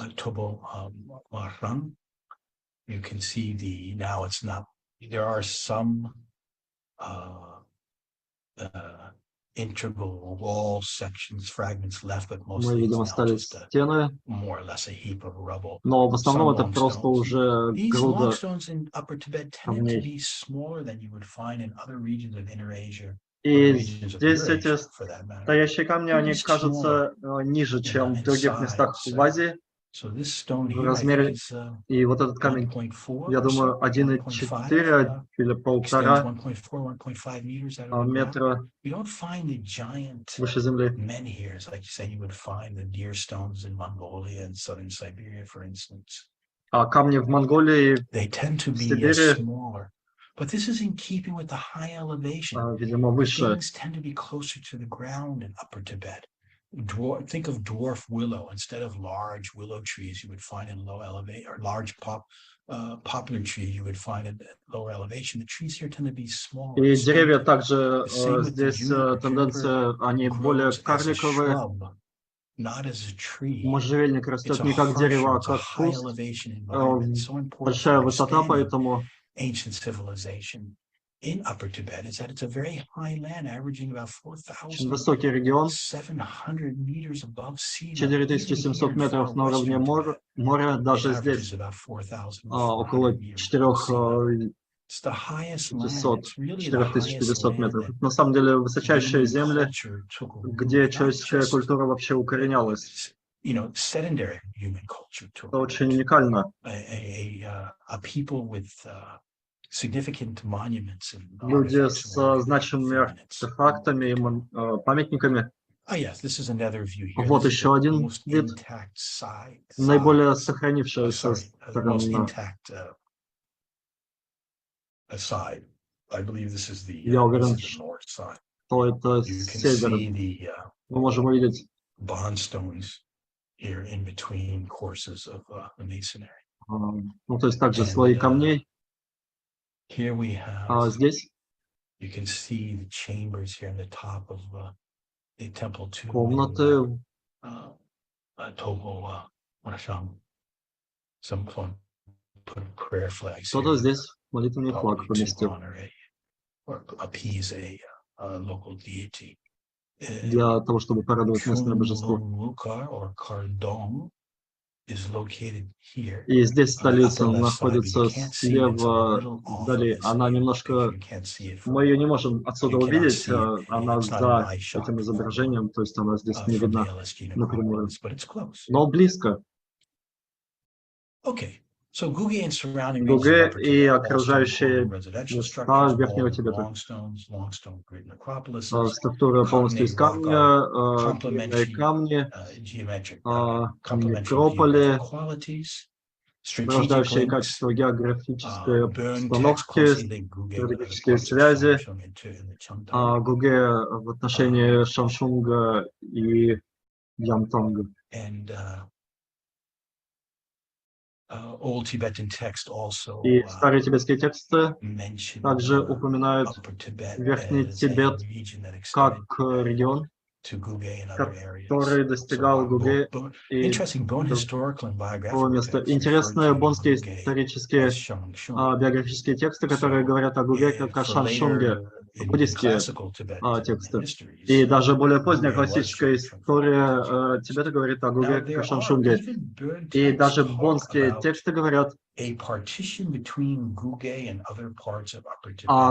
Мы видим, остались стены, но в основном это просто уже груда камней. И здесь эти стоящие камни, они кажутся ниже, чем в других местах в Азии в размере. И вот этот камень, я думаю, 1,4 или 1,5 метра выше земли. А камни в Монголии, в Сибири, видимо, выше. Think of dwarf willow. Instead of large willow trees you would find in low elevation, or large poplar tree you would find at lower elevation. The trees here tend to be smaller. И деревья также здесь тенденция, они более карликовые. Можжевельник растет не как дерево, а как куст. Большая высота, поэтому Очень высокий регион, 4700 метров на уровне моря, даже здесь около 4500 метров. На самом деле высочайшие земли, где человеческая культура вообще укоренялась. Это очень уникально. Люди с значимыми артефактами и памятниками. Вот еще один вид, наиболее сохранившаяся сторона. Я уверен, что это север. Мы можем увидеть ну, то есть также слои камней. А здесь комнаты. Кто-то здесь молитвенный флаг поместил. Для того, чтобы порадовать местное божество. И здесь столица находится слева вдали. Она немножко... Мы ее не можем отсюда увидеть, она за этим изображением, то есть она здесь не видна напрямую. Но близко. Гуге и окружающие места Верхнего Тибета. Структура полностью из камня, камни, некрополи, рождающие качества географической обстановки, стратегические связи, Гуге в отношении Шанг Шунга и Ямтонга. И старые тибетские тексты также упоминают Верхний Тибет как регион, который достигал Гуге и другого места. Интересные бонские исторические биографические тексты, которые говорят о Гуге как о Шанг Шунге, буддийские тексты. И даже более поздняя классическая история Тибета говорит о Гуге как о Шанг Шунге. И даже бонские тексты говорят о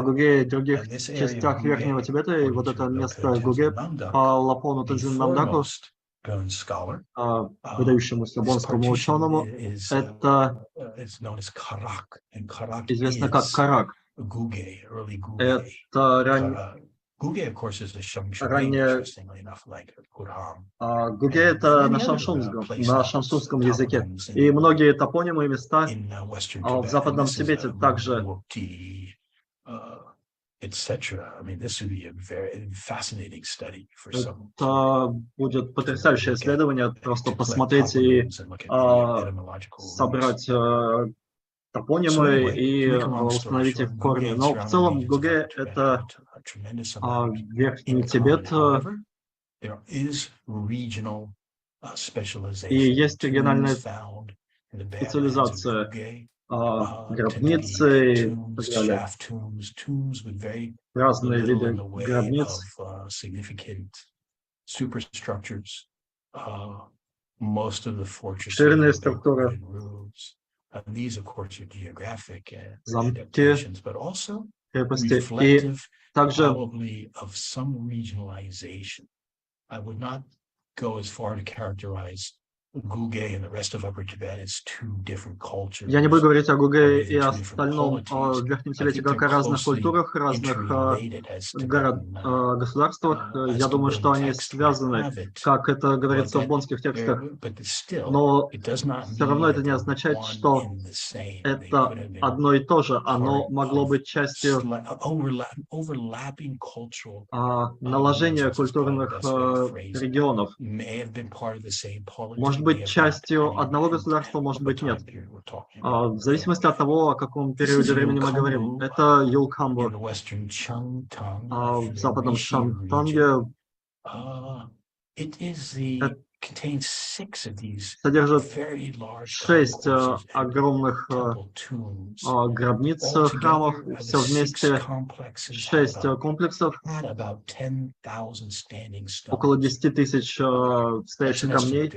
Гуге и других частях Верхнего Тибета, и вот это место Гуге по Лапону Тензин Намдаку, выдающемуся бонскому ученому, это известно как Карак. Это ранее... Гуге это на шаншунском языке. И многие топонимы и места в западном Тибете также. Это будет потрясающее исследование, просто посмотреть и собрать топонимы и установить их корни. Но в целом Гуге это Верхний Тибет, и есть региональная специализация, гробницы и так далее. Разные виды гробниц. Обширные структуры. Замки, крепости и также я не буду говорить о Гуге и остальном в Верхнем Тибете как о разных культурах, разных государствах. Я думаю, что они связаны, как это говорится в бонских текстах. Но все равно это не означает, что это одно и то же. Оно могло быть частью наложения культурных регионов. Может быть, частью одного государства, может быть, нет. В зависимости от того, о каком периоде времени мы говорим. Это Юлкамбу в западном Шантанге. содержит 6 огромных гробниц храмов, все вместе 6 комплексов, около 10 тысяч стоящих камней.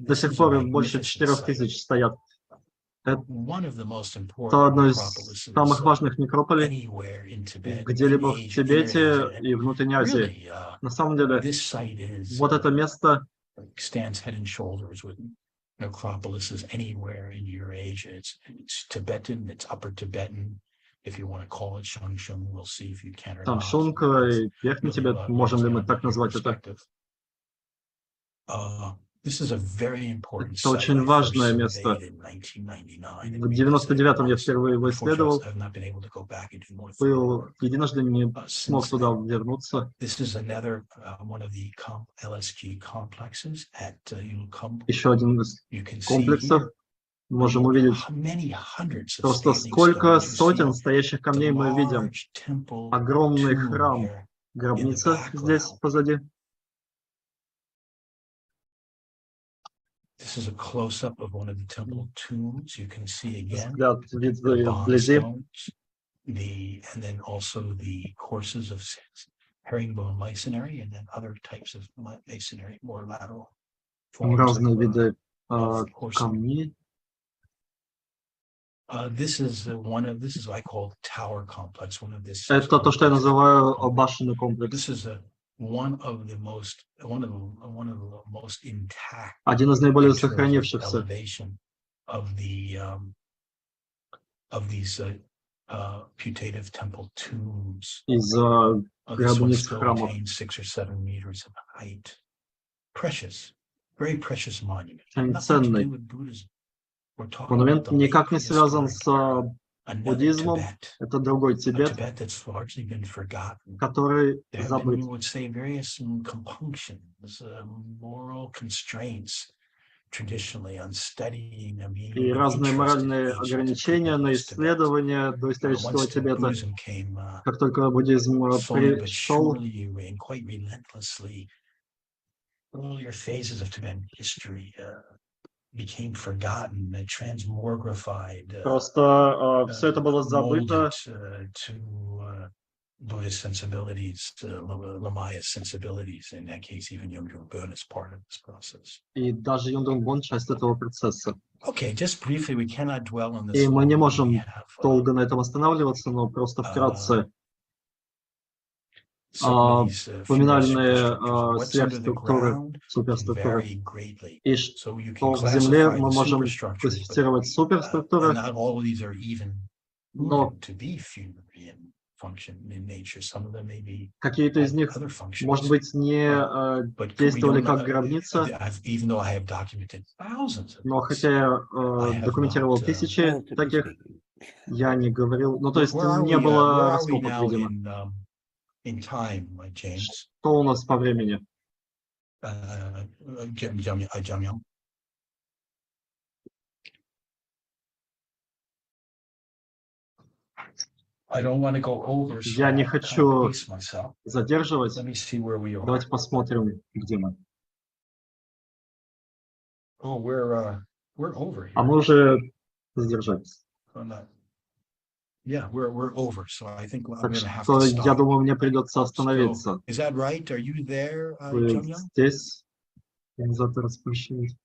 До сих пор больше 4 тысяч стоят. Это одно из самых важных некрополей где-либо в Тибете и внутренней Азии. На самом деле, вот это место necropolises anywhere in Eurasia. It's Tibetan, it's Upper Tibetan. If you want to call it Shang Shung, we'll see if you can or Шанг not. Шунг и Верхний Тибет, можем ли мы так назвать это? Это очень важное место. В 99-м я впервые его исследовал. Был единожды, не смог туда вернуться. Еще один из комплексов. Можем увидеть просто сколько сотен стоящих камней мы видим. Огромный храм, гробница здесь позади. Взгляд вблизи. Разные виды камней. Это то, что я называю башенный комплекс. Один из наиболее сохранившихся. Из гробниц храмов. Очень ценный. Монумент никак не связан с буддизмом. Это другой Тибет, который забыт. И разные моральные ограничения на исследование доисторического Тибета. Как только буддизм пришел, просто все это было забыто. И даже Юнгдун часть этого процесса. И мы не можем долго на этом останавливаться, но просто вкратце феноменальные сверхструктуры, суперструктуры. И что в Земле мы можем классифицировать суперструктуры, но какие-то из них, может быть, не действовали как гробница, но хотя я документировал тысячи таких, я не говорил, ну то есть не было раскопок, видимо. Что у нас по времени? Я не хочу задерживать. Давайте посмотрим, где мы. А мы уже задержались. Так что, я думаю, мне придется остановиться. Вы здесь? Организатор распущенный.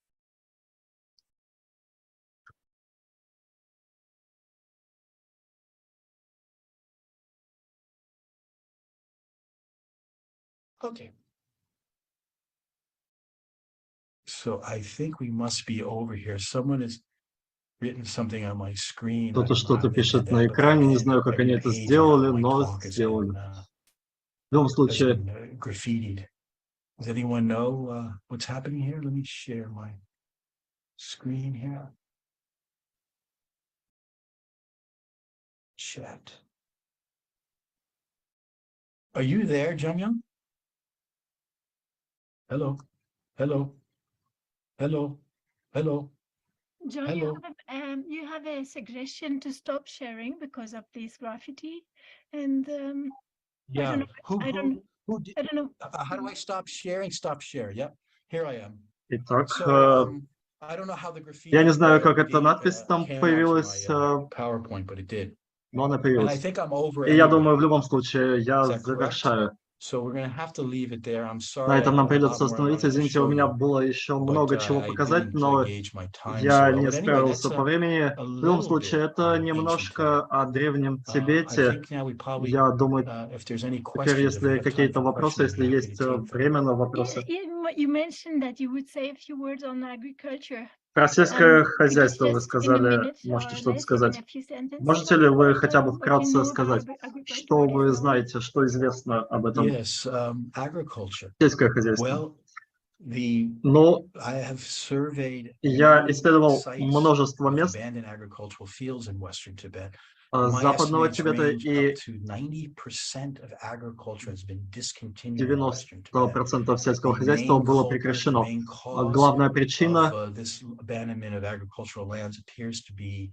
Okay. So I think we must be over here. Someone has written something on my screen. Кто-то что-то пишет на экране, не знаю, как они это сделали, но сделали. В любом случае. Graffitied. Does anyone know what's happening here? Let me share my screen here. Chat. Are you there, Jung? Hello, hello, hello, hello. John, hello. You have a suggestion to stop sharing because of this graffiti, and Yeah. I don't. I don't know. How do I stop sharing? Stop share. Yep. Here I am. Итак, So, I don't know how the graffiti, я не знаю, как эта надпись там came onto появилась, my, PowerPoint, but it did. но она And I появилась. think I'm over И я anyway. думаю, в любом случае, я Is that correct? завершаю. So we're going to have to leave it there. I'm На sorry. I этом нам have a lot придется more I остановиться. wanted to Извините, у show меня you, было еще but много чего I показать, didn't но gauge my time so я well. не But anyway, справился that's по времени. a В любом little случае, bit это on ancient немножко Tibet. о древнем I Тибете. think now we probably, Я думаю, if there's any теперь, questions, if we если have time какие-то for вопросы, questions, если we'd be happy есть to take them. время на вопросы. You mentioned that you would say a few words on agriculture. Про сельское Could you хозяйство вы just in a сказали, minute можете or что-то less, in сказать. a few sentences, Можете ли вы хотя бы what you вкратце know about сказать, agriculture? что What is вы known? знаете, что известно об этом Yes, agriculture. сельское хозяйство? Well, Ну, I have surveyed я many исследовал sites множество with мест abandoned agricultural fields in Western Tibet. западного My Тибета, estimates range и up to 90% of agriculture has been discontinued in Western Tibet. 90% сельского The хозяйства main было culprit, the прекращено. main cause Главная причина of this abandonment of agricultural lands appears to be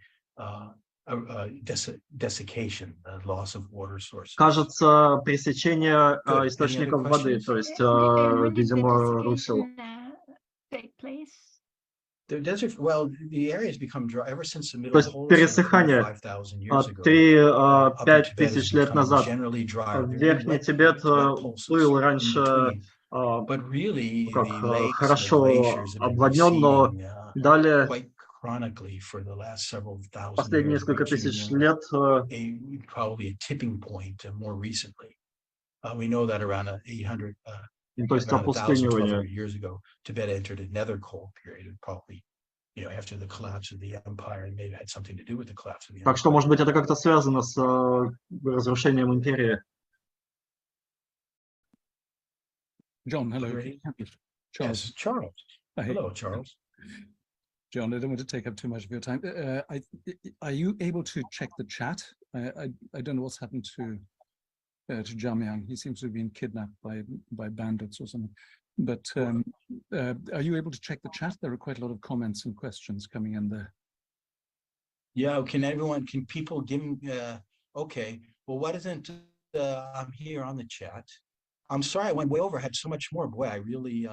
desiccation, loss of water sources. кажется пресечение Good. Any other источников воды, questions? то есть, And when did the видимо, русел. desiccation take place? The desert, well, the area has become dry ever since the То Middle есть Holocene пересыхание 5,000 years ago. 3-5 Tibet has тысяч лет become назад. generally drier. Very Верхний wet Тибет pulses был in раньше between. But really, как the lakes and the хорошо glaciers have been обводнен, но receding далее quite chronically for the last several thousand последние years, несколько reaching тысяч лет probably a tipping point more recently. We know that around 800, то есть around 1,000, 1,200 опустынивание. years ago, Tibet entered a nether cold period, and probably, after the collapse of the empire, and maybe had something to do with the collapse of the empire. Так что, может быть, это как-то связано с разрушением империи. John, hello. Charles. Yes, Charles. Hey. Hello, Charles. John, I don't want to take up too much of your time. Are you able to check the chat? I don't know what's happened to Jamyang. He seems to have been kidnapped by bandits or something. But are you able to check the chat? There are quite a lot of comments and questions coming in there. Yeah, can people give me, okay. Well, why doesn't, I'm here on the chat. I'm sorry, I went way over, I had so much more. Boy, I really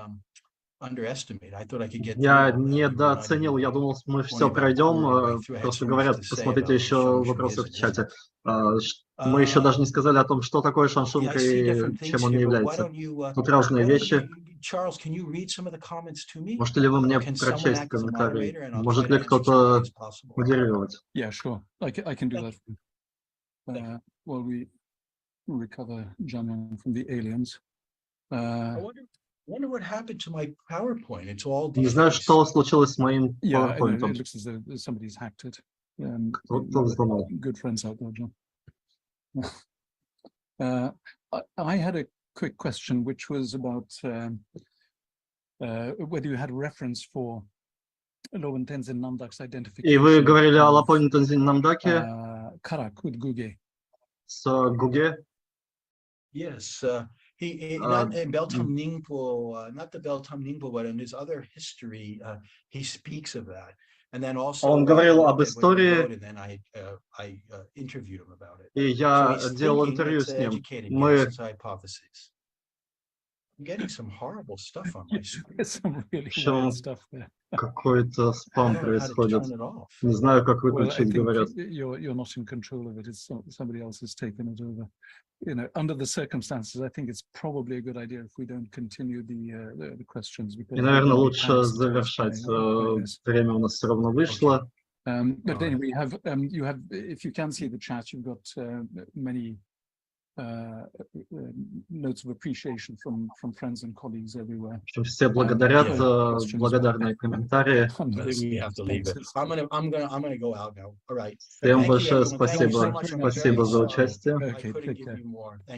underestimated. I thought I could get through Я all that. недооценил, я думал, мы все пройдем. Просто говорят, посмотрите еще вопросы в чате. Мы еще даже не сказали о том, что такое Шанг Шунг и чем он является. Тут разные вещи. Можете ли вы мне прочесть комментарии? Может ли кто-то модерировать? Yeah, sure. I can do that. While we recover Jamyang from the aliens. Wonder what happened to my PowerPoint. It's all Не знаю, что случилось с моим Yeah, PowerPoint. it looks as though somebody's hacked it. Кто взломал? Good friends out there, John. I had a quick question, which was about whether you had a reference for Lowen Tenzin Namdak's identification. И вы говорили о Лапоне Тензин Намдаке Karak with Guge. с Гуге. Yes, he not in Beltam Ningpo, not the Beltam Ningpo, but in his other history, he speaks of that. And then also, Он говорил об истории, and then I interviewed him about it. и я делал интервью с ним. Мы I'm getting some horrible stuff on my screen. There's some really Причем weird stuff there. какой-то спам I don't know how to происходит. turn it off. Не знаю, как Well, I выключить, think говорят. you're not in control of it. It's somebody else has taken it over. Under the circumstances, I think it's probably a good idea if we don't continue the questions. И, наверное, лучше завершать. Время у нас все равно вышло. But anyway, you have, if you can see the chat, you've got many notes of appreciation from friends and colleagues everywhere. Все благодарят, благодарные комментарии. We have to leave it. I'm gonna go out now. All right. Всем Thank you, большое everyone. Thank you so спасибо. much. I'm Спасибо very за sorry. участие. I Okay, couldn't take give care. you more. Thank